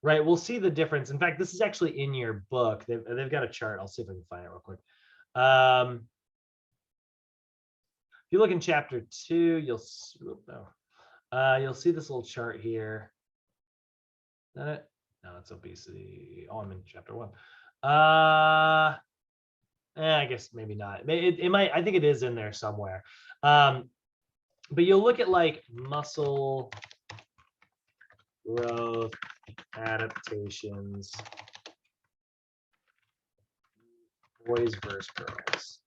right? We'll see the difference. In fact, this is actually in your book. They've got a chart. I'll see if I can find it real quick. If you look in chapter 2, you'll see this little chart here. Is that it? No, it's obesity. Oh, I'm in chapter 1. I guess maybe not. It might. I think it is in there somewhere. But you'll look at like muscle growth adaptations, boys versus girls.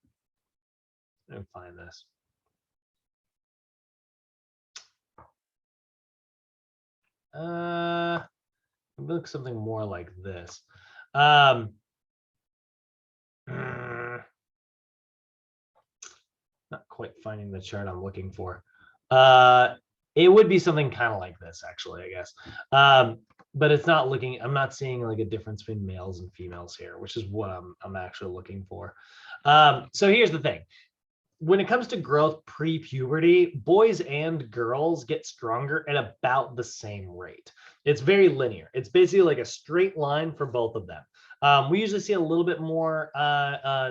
Let me find this. Look something more like this. Not quite finding the chart I'm looking for. It would be something kind of like this, actually, I guess. But it's not looking, I'm not seeing like a difference between males and females here, which is what I'm actually looking for. So here's the thing. When it comes to growth pre-puberty, boys and girls get stronger at about the same rate. It's very linear. It's basically like a straight line for both of them. We usually see a little bit more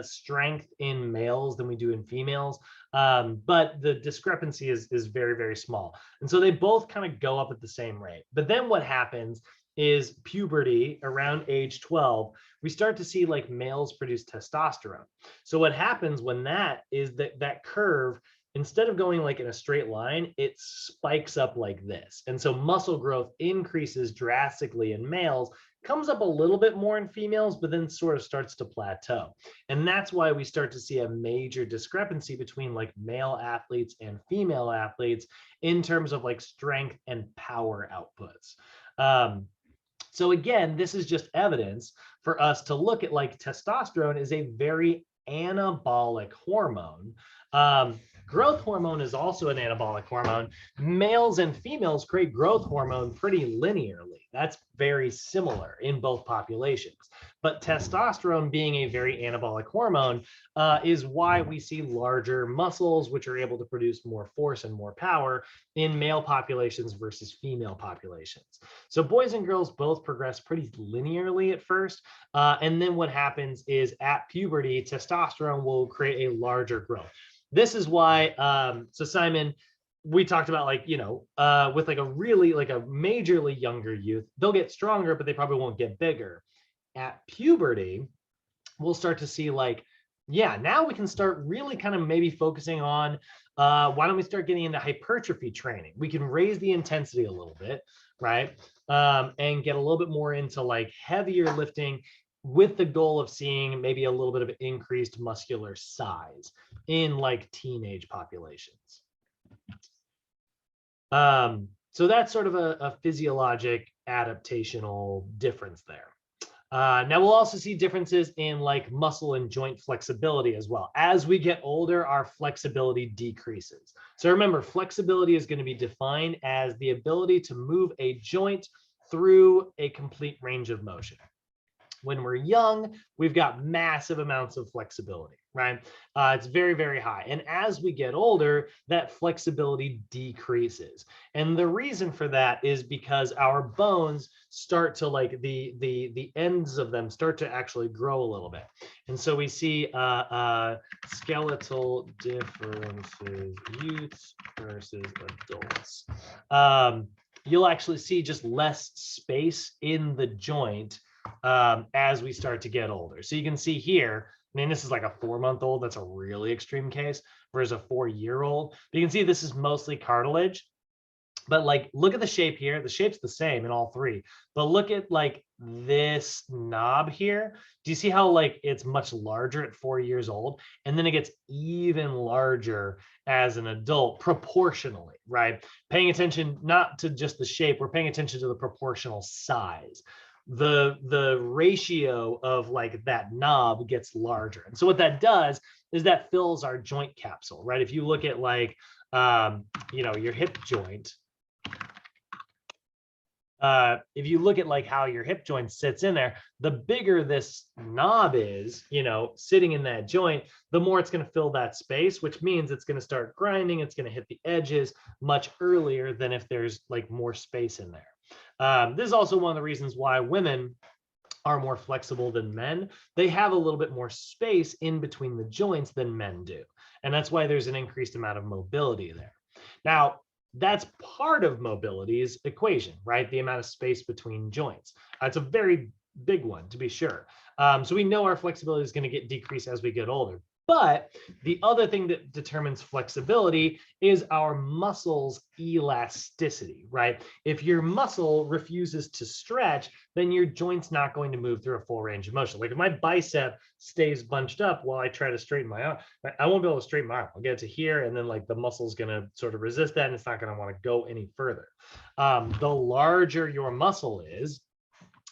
strength in males than we do in females, but the discrepancy is very, very small. And so they both kind of go up at the same rate. But then what happens is puberty around age 12, we start to see like males produce testosterone. So what happens when that is that curve, instead of going like in a straight line, it spikes up like this. And so muscle growth increases drastically in males comes up a little bit more in females, but then sort of starts to plateau. And that's why we start to see a major discrepancy between like male athletes and female athletes in terms of like strength and power outputs. So again, this is just evidence for us to look at like testosterone is a very anabolic hormone. Growth hormone is also an anabolic hormone. Males and females create growth hormone pretty linearly. That's very similar in both populations. But testosterone, being a very anabolic hormone, is why we see larger muscles, which are able to produce more force and more power in male populations versus female populations. So boys and girls both progress pretty linearly at first. And then what happens is at puberty, testosterone will create a larger growth. This is why, so Simon, we talked about like, with like a really like a majorly younger youth, they'll get stronger, but they probably won't get bigger. At puberty, we'll start to see like, yeah, now we can start really kind of maybe focusing on, why don't we start getting into hypertrophy training? We can raise the intensity a little bit, right? And get a little bit more into like heavier lifting with the goal of seeing maybe a little bit of increased muscular size in like teenage populations. So that's sort of a physiologic adaptational difference there. Now we'll also see differences in like muscle and joint flexibility as well. As we get older, our flexibility decreases. So remember, flexibility is going to be defined as the ability to move a joint through a complete range of motion. When we're young, we've got massive amounts of flexibility, right? It's very, very high. And as we get older, that flexibility decreases. And the reason for that is because our bones start to like the ends of them start to actually grow a little bit. And so we see skeletal differences, youths versus adults. You'll actually see just less space in the joint as we start to get older. So you can see here, I mean, this is like a 4-month-old. That's a really extreme case versus a 4-year-old. But you can see this is mostly cartilage. But like, look at the shape here. The shape's the same in all three. But look at like this knob here. Do you see how like it's much larger at 4 years old? And then it gets even larger as an adult proportionally, right? Paying attention not to just the shape, we're paying attention to the proportional size. The ratio of like that knob gets larger. And so what that does is that fills our joint capsule, right? If you look at like, your hip joint, if you look at like how your hip joint sits in there, the bigger this knob is, sitting in that joint, the more it's going to fill that space, which means it's going to start grinding. It's going to hit the edges much earlier than if there's like more space in there. This is also one of the reasons why women are more flexible than men. They have a little bit more space in between the joints than men do. And that's why there's an increased amount of mobility there. Now, that's part of mobility's equation, right? The amount of space between joints. It's a very big one, to be sure. So we know our flexibility is going to get decreased as we get older. But the other thing that determines flexibility is our muscle's elasticity, right? If your muscle refuses to stretch, then your joint's not going to move through a full range of motion. Like if my bicep stays bunched up while I try to straighten my arm, I won't be able to straighten my arm. I'll get to here, and then like the muscle's going to sort of resist that, and it's not going to want to go any further. The larger your muscle is,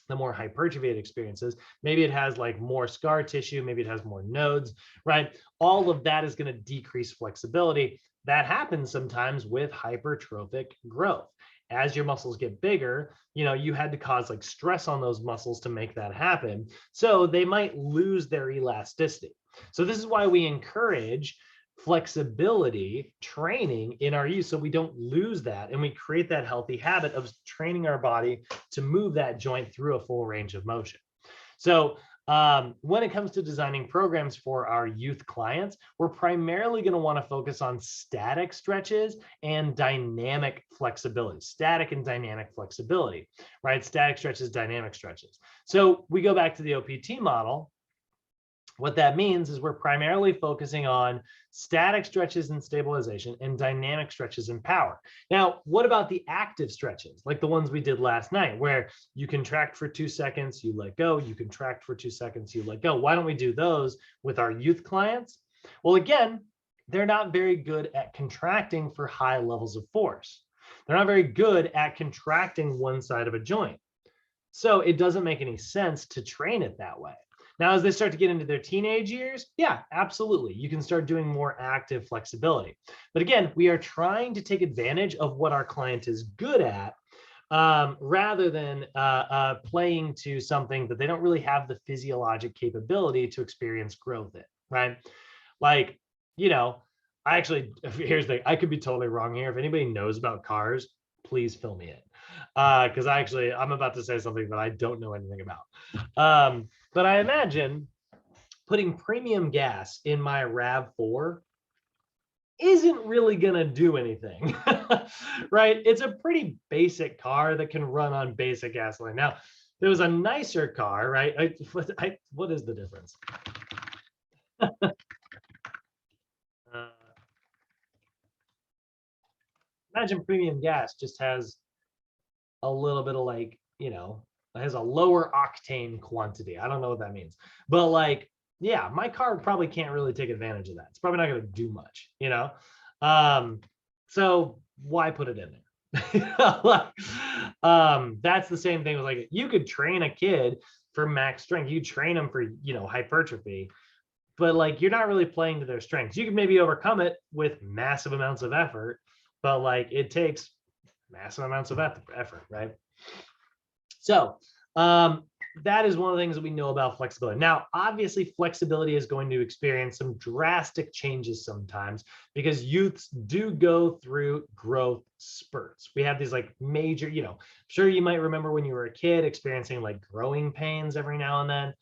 the more hypertrophy it experiences. Maybe it has like more scar tissue, maybe it has more nodes, right? All of that is going to decrease flexibility. That happens sometimes with hypertrophic growth. As your muscles get bigger, you had to cause like stress on those muscles to make that happen. So they might lose their elasticity. So this is why we encourage flexibility training in our youth, so we don't lose that, and we create that healthy habit of training our body to move that joint through a full range of motion. So when it comes to designing programs for our youth clients, we're primarily going to want to focus on static stretches and dynamic flexibility, static and dynamic flexibility, right? Static stretches, dynamic stretches. So we go back to the OPT model. What that means is we're primarily focusing on static stretches and stabilization and dynamic stretches and power. Now, what about the active stretches, like the ones we did last night, where you contract for 2 seconds, you let go, you contract for 2 seconds, you let go? Why don't we do those with our youth clients? Well, again, they're not very good at contracting for high levels of force. They're not very good at contracting one side of a joint. So it doesn't make any sense to train it that way. Now, as they start to get into their teenage years, yeah, absolutely. You can start doing more active flexibility. But again, we are trying to take advantage of what our client is good at rather than playing to something that they don't really have the physiologic capability to experience growth in, right? Like, you know, I actually, here's the thing, I could be totally wrong here. If anybody knows about cars, please fill me in. Because I'm about to say something that I don't know anything about. But I imagine putting premium gas in my RAV4 isn't really going to do anything, right? It's a pretty basic car that can run on basic gasoline. Now, there was a nicer car, right? What is the difference? Imagine premium gas just has a little bit of like, it has a lower octane quantity. I don't know what that means, but like, yeah, my car probably can't really take advantage of that. It's probably not going to do much, so why put it in there? That's the same thing with like, you could train a kid for max strength. You train them for, hypertrophy, but like, you're not really playing to their strengths. You can maybe overcome it with massive amounts of effort, but like it takes massive amounts of effort, right? So that is one of the things that we know about flexibility. Now, obviously, flexibility is going to experience some drastic changes sometimes because youths do go through growth spurts. We have these like major, sure you might remember when you were a kid experiencing like growing pains every now and then,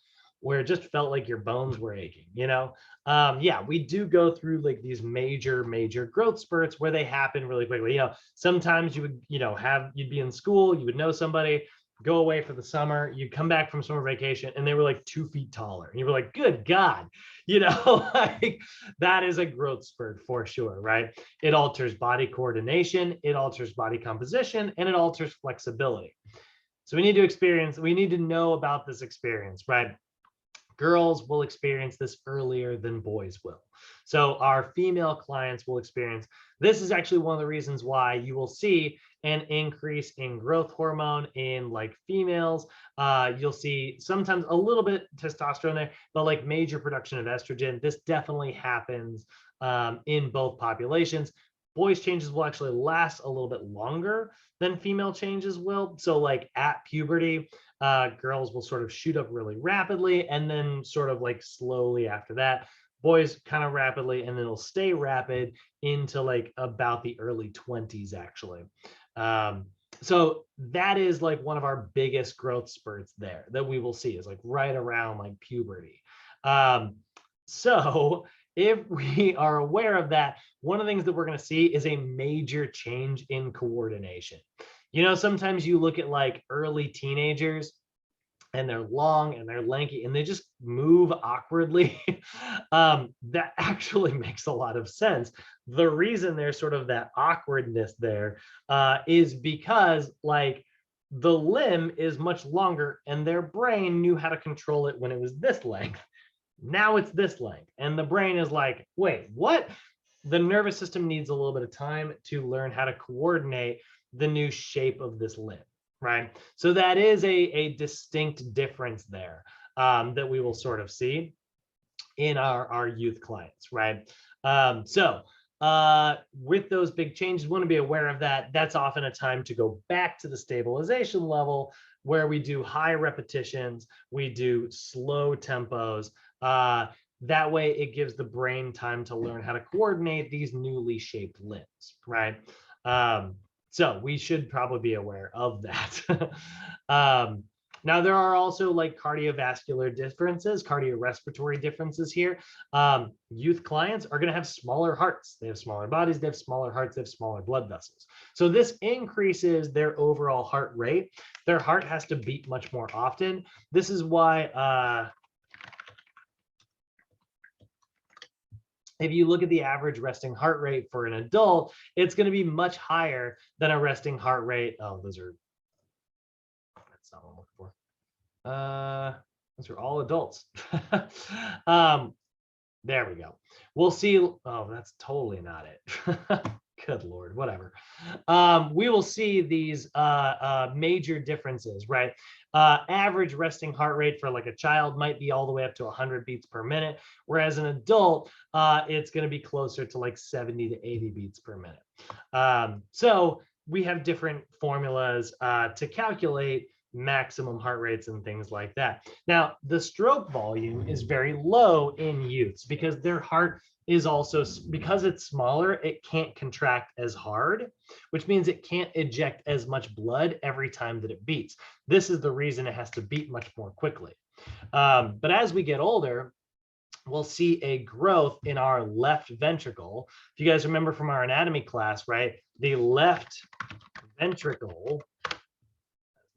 where it just felt like your bones were aching, yeah, we do go through like these major growth spurts where they happen really quickly. Sometimes you would, you'd be in school, you would know somebody, go away for the summer, you come back from summer vacation and they were like 2 feet taller. And you were like, good God, like that is a growth spurt for sure, right? It alters body coordination, it alters body composition, and it alters flexibility. So we need to know about this experience, right? Girls will experience this earlier than boys will. So our female clients will experience, this is actually one of the reasons why you will see an increase in growth hormone in like females. You'll see sometimes a little bit testosterone there, but like major production of estrogen. This definitely happens in both populations. Boys changes will actually last a little bit longer than female changes will. So like at puberty, girls will sort of shoot up really rapidly and then sort of like slowly after that. Boys kind of rapidly, and then it'll stay rapid into like about the early 20s actually. So that is like one of our biggest growth spurts there that we will see is like right around like puberty. So if we are aware of that, one of the things that we're going to see is a major change in coordination. Sometimes you look at like early teenagers and they're long and they're lanky and they just move awkwardly. That actually makes a lot of sense. The reason there's sort of that awkwardness there is because like the limb is much longer and their brain knew how to control it when it was this length. Now it's this length. And the brain is like, wait, what? The nervous system needs a little bit of time to learn how to coordinate the new shape of this limb, right? So that is a distinct difference there that we will sort of see in our youth clients, right? With those big changes, we want to be aware of that. That's often a time to go back to the stabilization level where we do high repetitions, we do slow tempos. That way it gives the brain time to learn how to coordinate these newly shaped limbs, right? So we should probably be aware of that. Now, there are also like cardiovascular differences, cardiorespiratory differences here. Youth clients are going to have smaller hearts. They have smaller bodies, they have smaller hearts, they have smaller blood vessels. So this increases their overall heart rate. Their heart has to beat much more often. This is why if you look at the average resting heart rate for an adult, it's going to be much higher than a resting heart rate. Oh, that's not what I'm looking for. Those are all adults. There we go. We'll see. Oh, that's totally not it. Good Lord, whatever. We will see these major differences, right? Average resting heart rate for like a child might be all the way up to 100 beats per minute, whereas an adult, it's going to be closer to like 70 to 80 beats per minute. So we have different formulas to calculate maximum heart rates and things like that. Now, the stroke volume is very low in youths because their heart is also, because it's smaller, it can't contract as hard, which means it can't eject as much blood every time that it beats. This is the reason it has to beat much more quickly. But as we get older, we'll see a growth in our left ventricle. If you guys remember from our anatomy class, right? The left ventricle,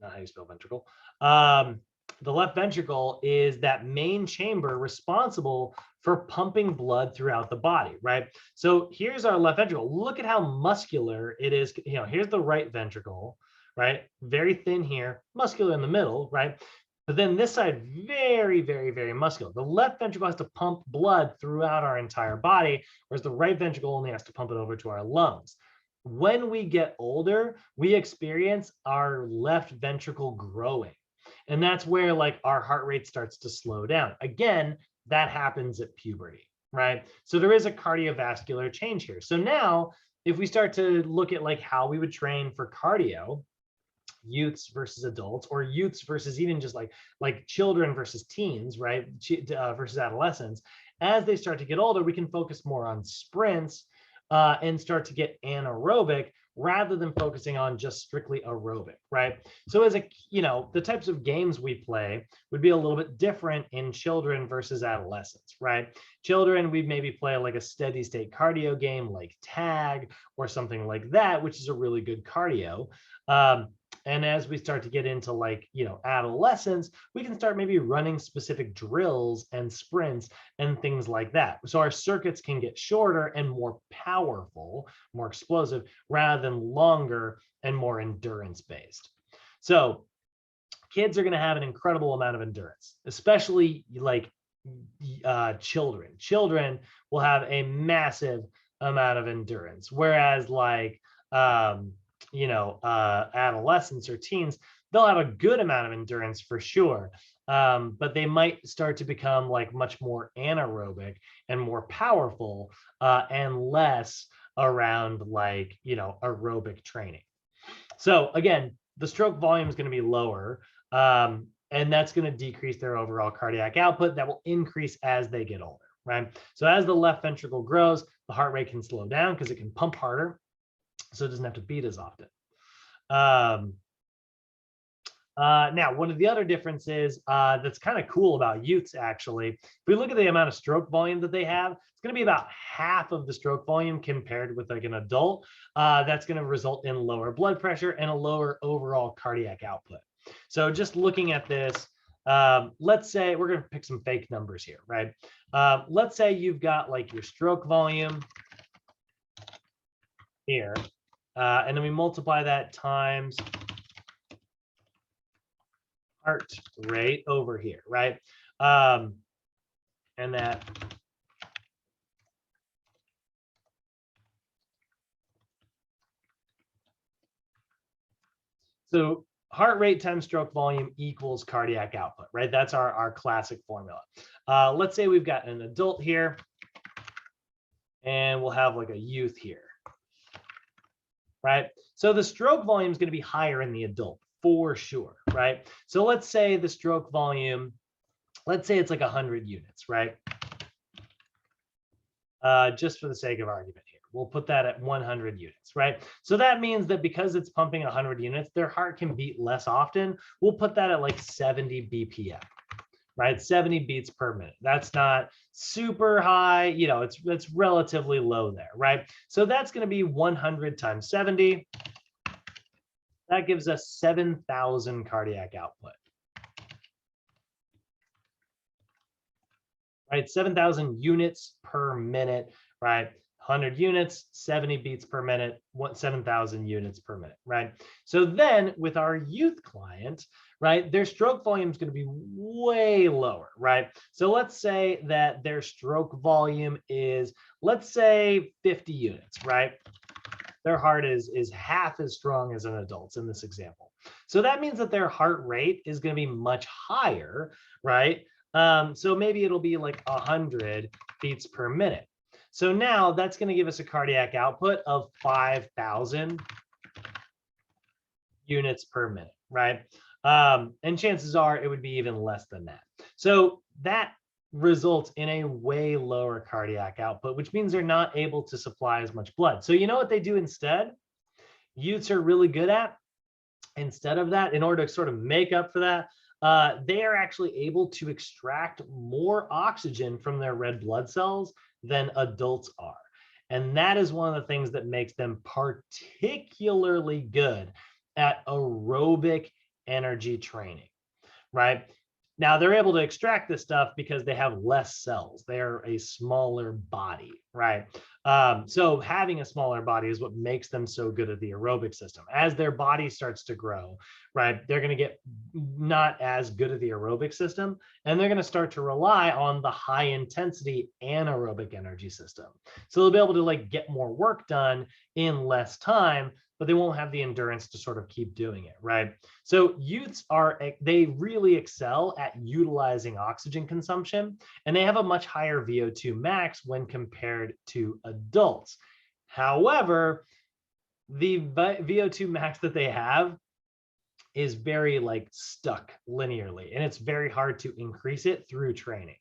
not how you spell ventricle. The left ventricle is that main chamber responsible for pumping blood throughout the body, right? So here's our left ventricle. Look at how muscular it is. You know, here's the right ventricle, right? Very thin here, muscular in the middle, right? But then this side, very, very, very muscular. The left ventricle has to pump blood throughout our entire body, whereas the right ventricle only has to pump it over to our lungs. When we get older, we experience our left ventricle growing. And that's where like our heart rate starts to slow down. Again, that happens at puberty, right? So there is a cardiovascular change here. So now if we start to look at like how we would train for cardio, youths versus adults, or youths versus even just like children versus teens, right? Versus adolescents, as they start to get older, we can focus more on sprints and start to get anaerobic rather than focusing on just strictly aerobic, right? So as the types of games we play would be a little bit different in children versus adolescents, right? Children, we maybe play like a steady state cardio game like tag or something like that, which is a really good cardio. And as we start to get into like, adolescence, we can start maybe running specific drills and sprints and things like that. So our circuits can get shorter and more powerful, more explosive, rather than longer and more endurance based. So kids are going to have an incredible amount of endurance, especially like children. Children will have a massive amount of endurance, whereas like, adolescents or teens, they'll have a good amount of endurance for sure. But they might start to become like much more anaerobic and more powerful and less around like, aerobic training. So again, the stroke volume is going to be lower and that's going to decrease their overall cardiac output. That will increase as they get older, right? So as the left ventricle grows, the heart rate can slow down because it can pump harder. So it doesn't have to beat as often. Now, one of the other differences that's kind of cool about youths, actually, if we look at the amount of stroke volume that they have, it's going to be about half of the stroke volume compared with like an adult. That's going to result in lower blood pressure and a lower overall cardiac output. So just looking at this, let's say we're going to pick some fake numbers here, right? Let's say you've got like your stroke volume here. And then we multiply that times heart rate over here, right? And that so heart rate times stroke volume equals cardiac output, right? That's our classic formula. Let's say we've got an adult here and we'll have like a youth here. Right? So the stroke volume is going to be higher in the adult for sure, right? So let's say the stroke volume, let's say it's like 100 units, right? Just for the sake of argument here, we'll put that at 100 units, right? So that means that because it's pumping 100 units, their heart can beat less often. We'll put that at like 70 BPM. Right, 70 beats per minute. That's not super high, it's relatively low there, right? So that's going to be 100 times 70. That gives us 7,000 cardiac output. right? 7,000 units per minute, right? 100 units, 70 beats per minute, 7,000 units per minute, right? So then with our youth client, right, their stroke volume is going to be way lower, right? So let's say that their stroke volume is, let's say 50 units, right? Their heart is half as strong as an adult's in this example. So that means that their heart rate is going to be much higher, right? So maybe it'll be like 100 beats per minute. So now that's going to give us a cardiac output of 5,000 units per minute, right? And chances are it would be even less than that. So that results in a way lower cardiac output, which means they're not able to supply as much blood. So you know what they do instead? Youths are really good at, instead of that, in order to sort of make up for that, they are actually able to extract more oxygen from their red blood cells than adults are. And that is one of the things that makes them particularly good at aerobic energy training, right? Now they're able to extract this stuff because they have less cells. They're a smaller body, right? So having a smaller body is what makes them so good at the aerobic system. As their body starts to grow, right, they're going to get not as good at the aerobic system, and they're going to start to rely on the high intensity anaerobic energy system. So they'll be able to like get more work done in less time, but they won't have the endurance to sort of keep doing it, right? So youths they really excel at utilizing oxygen consumption, and they have a much higher VO2 max when compared to adults. However, the VO2 max that they have is very like stuck linearly, and it's very hard to increase it through training.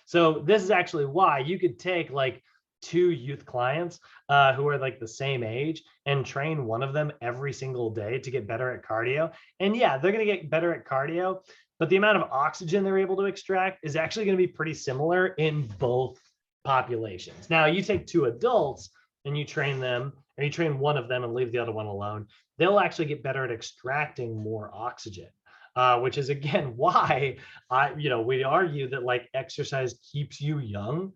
So this is actually why you could take like 2 youth clients who are like the same age and train one of them every single day to get better at cardio. And yeah, they're going to get better at cardio, but the amount of oxygen they're able to extract is actually going to be pretty similar in both populations. Now, you take 2 adults and you train them, or you train one of them and leave the other one alone, they'll actually get better at extracting more oxygen. Which is again why we argue that like exercise keeps you young.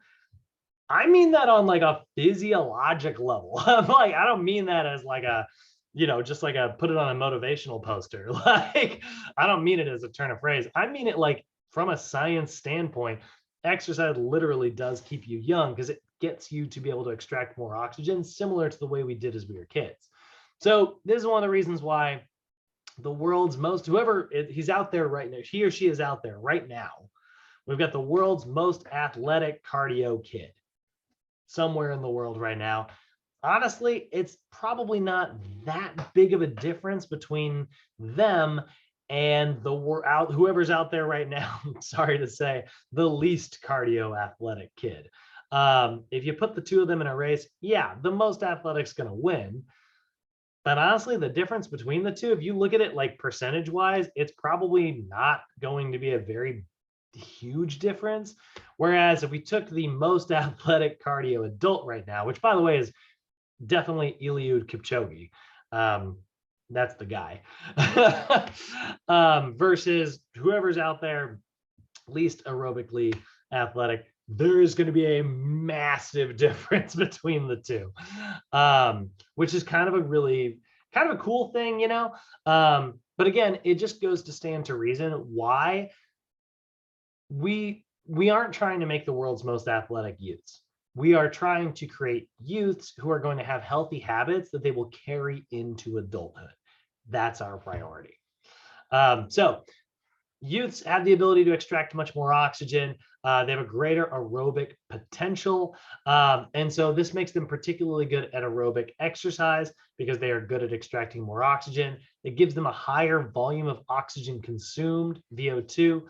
I mean that on like a physiologic level. Like, I don't mean that as like a, just like a put it on a motivational poster. Like, I don't mean it as a turn of phrase. I mean it like from a science standpoint, exercise literally does keep you young because it gets you to be able to extract more oxygen, similar to the way we did as we were kids. So this is one of the reasons why the world's most, he's out there right now, he or she is out there right now. We've got the world's most athletic cardio kid somewhere in the world right now. Honestly, it's probably not that big of a difference between them and whoever's out there right now, sorry to say, the least cardio athletic kid. If you put the 2 of them in a race, yeah, the most athletic's going to win. But honestly, the difference between the 2, if you look at it like percentage wise, it's probably not going to be a very huge difference. Whereas if we took the most athletic cardio adult right now, which by the way is definitely Eliud Kipchoge, that's the guy, versus whoever's out there least aerobically athletic, there is going to be a massive difference between the 2, which is kind of a cool thing, but again, it just goes to stand to reason why we aren't trying to make the world's most athletic youths. We are trying to create youths who are going to have healthy habits that they will carry into adulthood. That's our priority. So youths have the ability to extract much more oxygen. They have a greater aerobic potential. And so this makes them particularly good at aerobic exercise because they are good at extracting more oxygen. It gives them a higher volume of oxygen consumed, VO2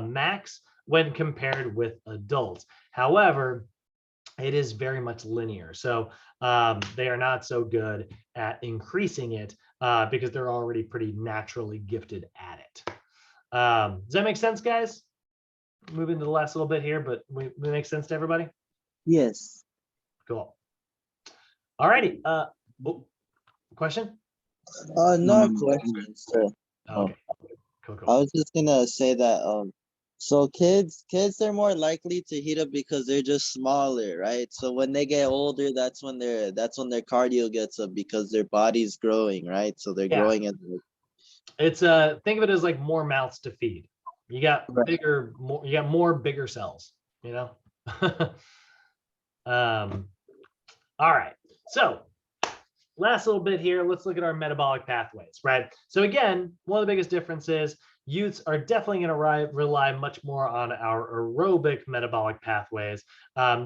max, when compared with adults. However, it is very much linear. So they are not so good at increasing it because they're already pretty naturally gifted at it. Does that make sense, guys? Moving to the last little bit here, but we make sense to everybody? Yes. Cool. All righty. Question? No question, sir. Okay. Cool. I was just gonna say that So kids are more likely to heat up because they're just smaller, right? So when they get older, that's when their cardio gets up because their body's growing, right? So they're Yeah. growing at It's think of it as like more mouths to feed. You got more bigger cells, you know. All right. So last little bit here, let's look at our metabolic pathways, right? So again, one of the biggest differences, youths are definitely going to rely much more on our aerobic metabolic pathways.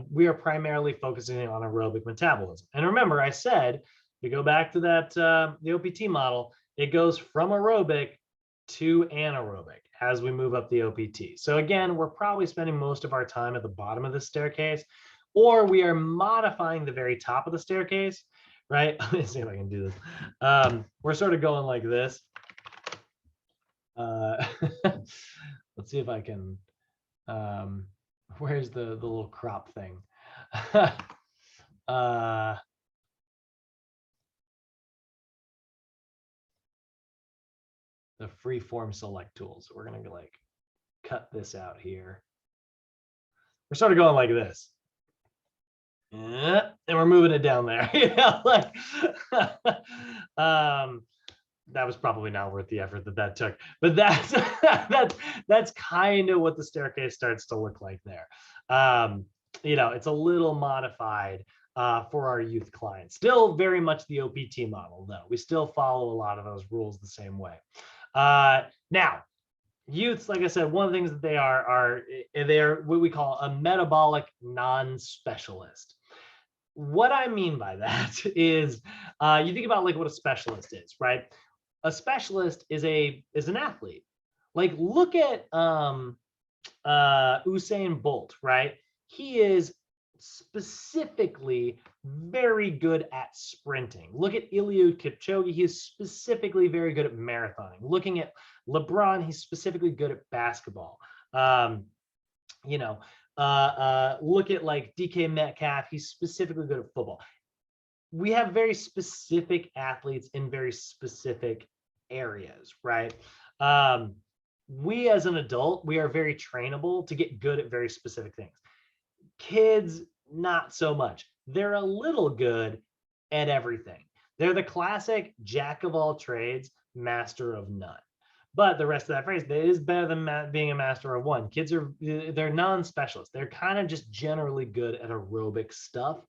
We are primarily focusing on aerobic metabolism. And remember, I said, if you go back to that, the OPT model, it goes from aerobic to anaerobic as we move up the OPT. So again, we're probably spending most of our time at the bottom of the staircase, or we are modifying the very top of the staircase, right? Let me see if I can do this. We're sort of going like this. Let's see if I can, where's the little crop thing? The freeform select tools. We're gonna like cut this out here. We're sort of going like this. Yeah, and we're moving it down there. You know, like that was probably not worth the effort that took, but that's that's kind of what the staircase starts to look like there. You know, it's a little modified for our youth clients. Still very much the OPT model, though. We still follow a lot of those rules the same way. Now, youths, like I said, one of the things that they are what we call a metabolic non-specialist. What I mean by that is you think about like what a specialist is, right? A specialist is an athlete. Like look at Usain Bolt, right? He is specifically very good at sprinting. Look at Eliud Kipchoge. He is specifically very good at marathoning. Looking at LeBron, he's specifically good at basketball. You know, look at like DK Metcalf. He's specifically good at football. We have very specific athletes in very specific areas, right? We as an adult, we are very trainable to get good at very specific things. Kids, not so much. They're a little good at everything. They're the classic jack of all trades, master of none. But the rest of that phrase, it is better than being a master of one. Kids they're non-specialists. They're kind of just generally good at aerobic stuff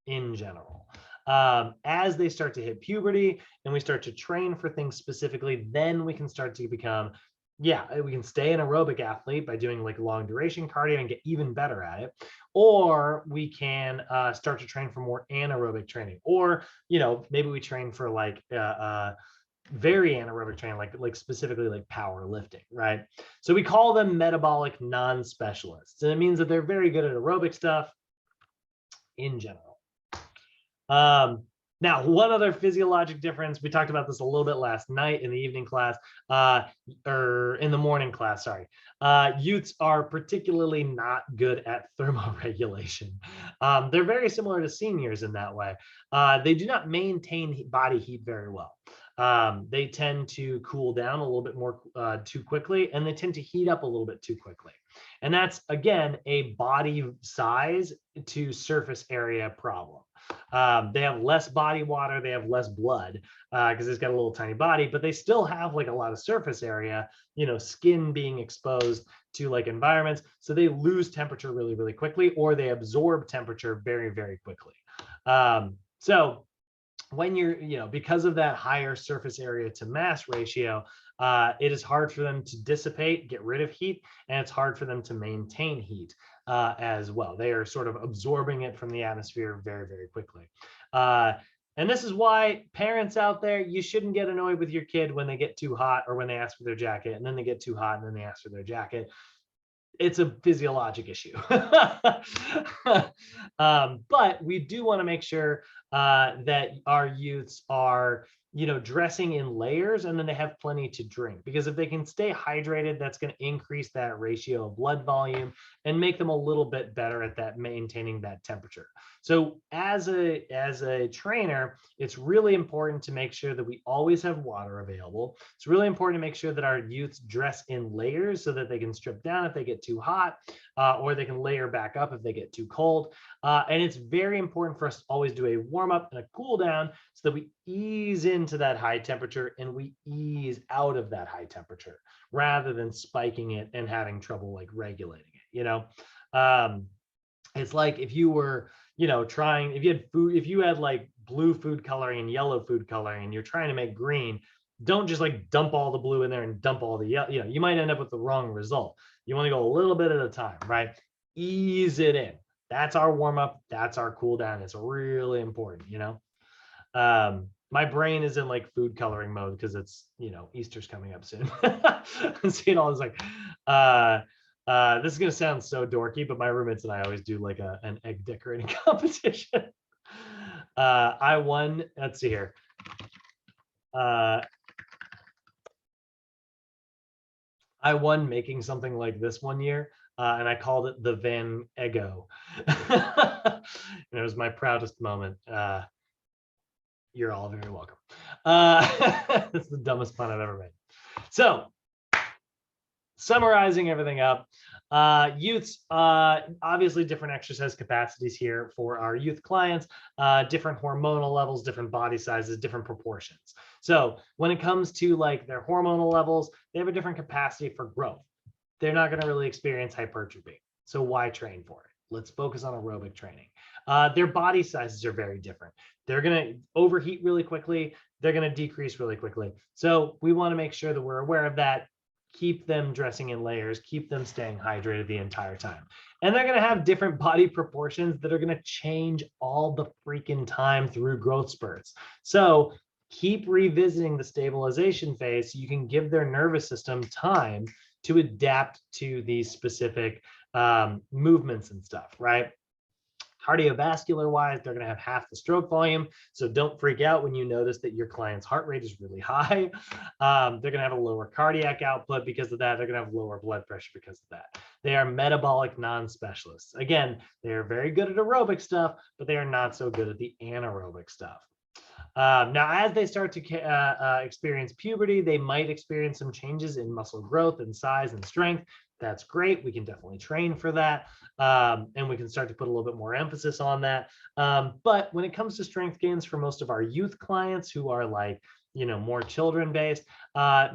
in general. As they start to hit puberty and we start to train for things specifically, then we can start to become, we can stay an aerobic athlete by doing like long duration cardio and get even better at it. Or we can start to train for more anaerobic training. Or, you know, maybe we train for like very anaerobic training, like specifically like powerlifting, right? So we call them metabolic non-specialists. And it means that they're very good at aerobic stuff in general. Now, one other physiologic difference, we talked about this a little bit last night in the evening class, or in the morning class, sorry. Youths are particularly not good at thermoregulation. They're very similar to seniors in that way. They do not maintain body heat very well. They tend to cool down a little bit more too quickly, and they tend to heat up a little bit too quickly. And that's, again, a body size to surface area problem. They have less body water, they have less blood because it's got a little tiny body, but they still have like a lot of surface area, you know, skin being exposed to like environments. So they lose temperature really, really quickly, or they absorb temperature very, very quickly. So when you're, you know, because of that higher surface area to mass ratio, it is hard for them to dissipate, get rid of heat, and it's hard for them to maintain heat as well. They are sort of absorbing it from the atmosphere very, very quickly. And this is why parents out there, you shouldn't get annoyed with your kid when they get too hot or when they ask for their jacket, and then they get too hot and then they ask for their jacket. It's a physiologic issue. But we do want to make sure that our youths are, dressing in layers, and then they have plenty to drink, because if they can stay hydrated, that's going to increase that ratio of blood volume and make them a little bit better at that, maintaining that temperature. So as a trainer, it's really important to make sure that we always have water available. It's really important to make sure that our youths dress in layers so that they can strip down if they get too hot, or they can layer back up if they get too cold. And it's very important for us to always do a warm up and a cool down so that we ease into that high temperature and we ease out of that high temperature, rather than spiking it and having trouble like regulating it. It's like if you were, if you had food, if you had like blue food coloring and yellow food coloring and you're trying to make green, don't just like dump all the blue in there and dump all the yellow. You might end up with the wrong result. You want to go a little bit at a time, right? Ease it in. That's our warm up. That's our cool down. It's really important, my brain is in like food coloring mode because it's, Easter's coming up soon. I'm seeing all this like, this is going to sound so dorky, but my roommates and I always do like an egg decorating competition. I won, let's see here. I won making something like this one year, and I called it the Van Eggo. And it was my proudest moment. You're all very welcome. It's the dumbest pun I've ever made. So, summarizing everything up, youths, obviously different exercise capacities here for our youth clients, different hormonal levels, different body sizes, different proportions. So when it comes to like their hormonal levels, they have a different capacity for growth. They're not going to really experience hypertrophy. So why train for it? Let's focus on aerobic training. Their body sizes are very different. They're going to overheat really quickly. They're going to decrease really quickly. So we want to make sure that we're aware of that. Keep them dressing in layers, keep them staying hydrated the entire time. And they're going to have different body proportions that are going to change all the freaking time through growth spurts. So keep revisiting the stabilization phase so you can give their nervous system time to adapt to these specific movements and stuff, right? Cardiovascular wise, they're going to have half the stroke volume. So don't freak out when you notice that your client's heart rate is really high. They're going to have a lower cardiac output because of that. They're going to have lower blood pressure because of that. They are metabolic non-specialists. Again, they are very good at aerobic stuff, but they are not so good at the anaerobic stuff. Now, as they start to experience puberty, they might experience some changes in muscle growth and size and strength. That's great. We can definitely train for that. And we can start to put a little bit more emphasis on that. But when it comes to strength gains for most of our youth clients who are like, more children based,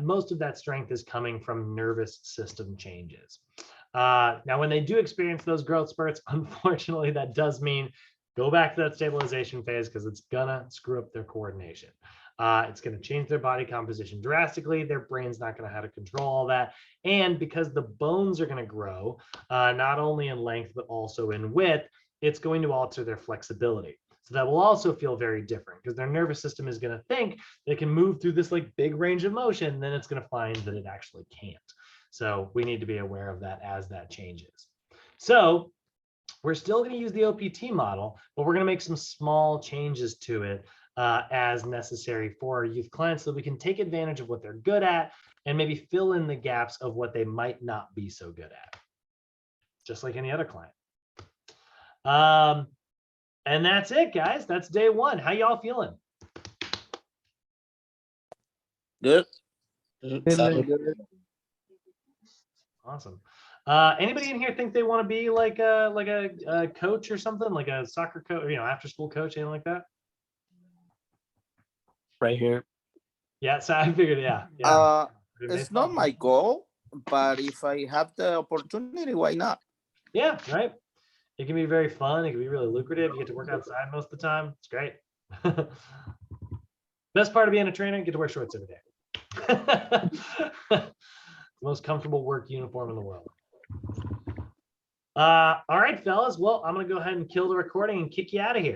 most of that strength is coming from nervous system changes. Now, when they do experience those growth spurts, unfortunately, that does mean go back to that stabilization phase because it's gonna screw up their coordination. It's going to change their body composition drastically. Their brain's not going to know how to control all that. And because the bones are going to grow, not only in length, but also in width, it's going to alter their flexibility. So that will also feel very different because their nervous system is going to think they can move through this like big range of motion. And then it's going to find that it actually can't. So we need to be aware of that as that changes. So we're still going to use the OPT model, but we're going to make some small changes to it as necessary for our youth clients so we can take advantage of what they're good at and maybe fill in the gaps of what they might not be so good at, just like any other client. And that's it, guys. That's day one. How y'all feeling? Good. Awesome. Anybody in here think they want to be like a coach or something, like a soccer coach, after school coach, anything like that? Right here. Yeah, so I figured, yeah. It's not my goal, but if I have the opportunity, why not? Yeah, right. It can be very fun. It can be really lucrative. You get to work outside most of the time. It's great. Best part of being a trainer, you get to wear shorts every day. The most comfortable work uniform in the world. All right, fellas. Well, I'm going to go ahead and kill the recording and kick you out of here.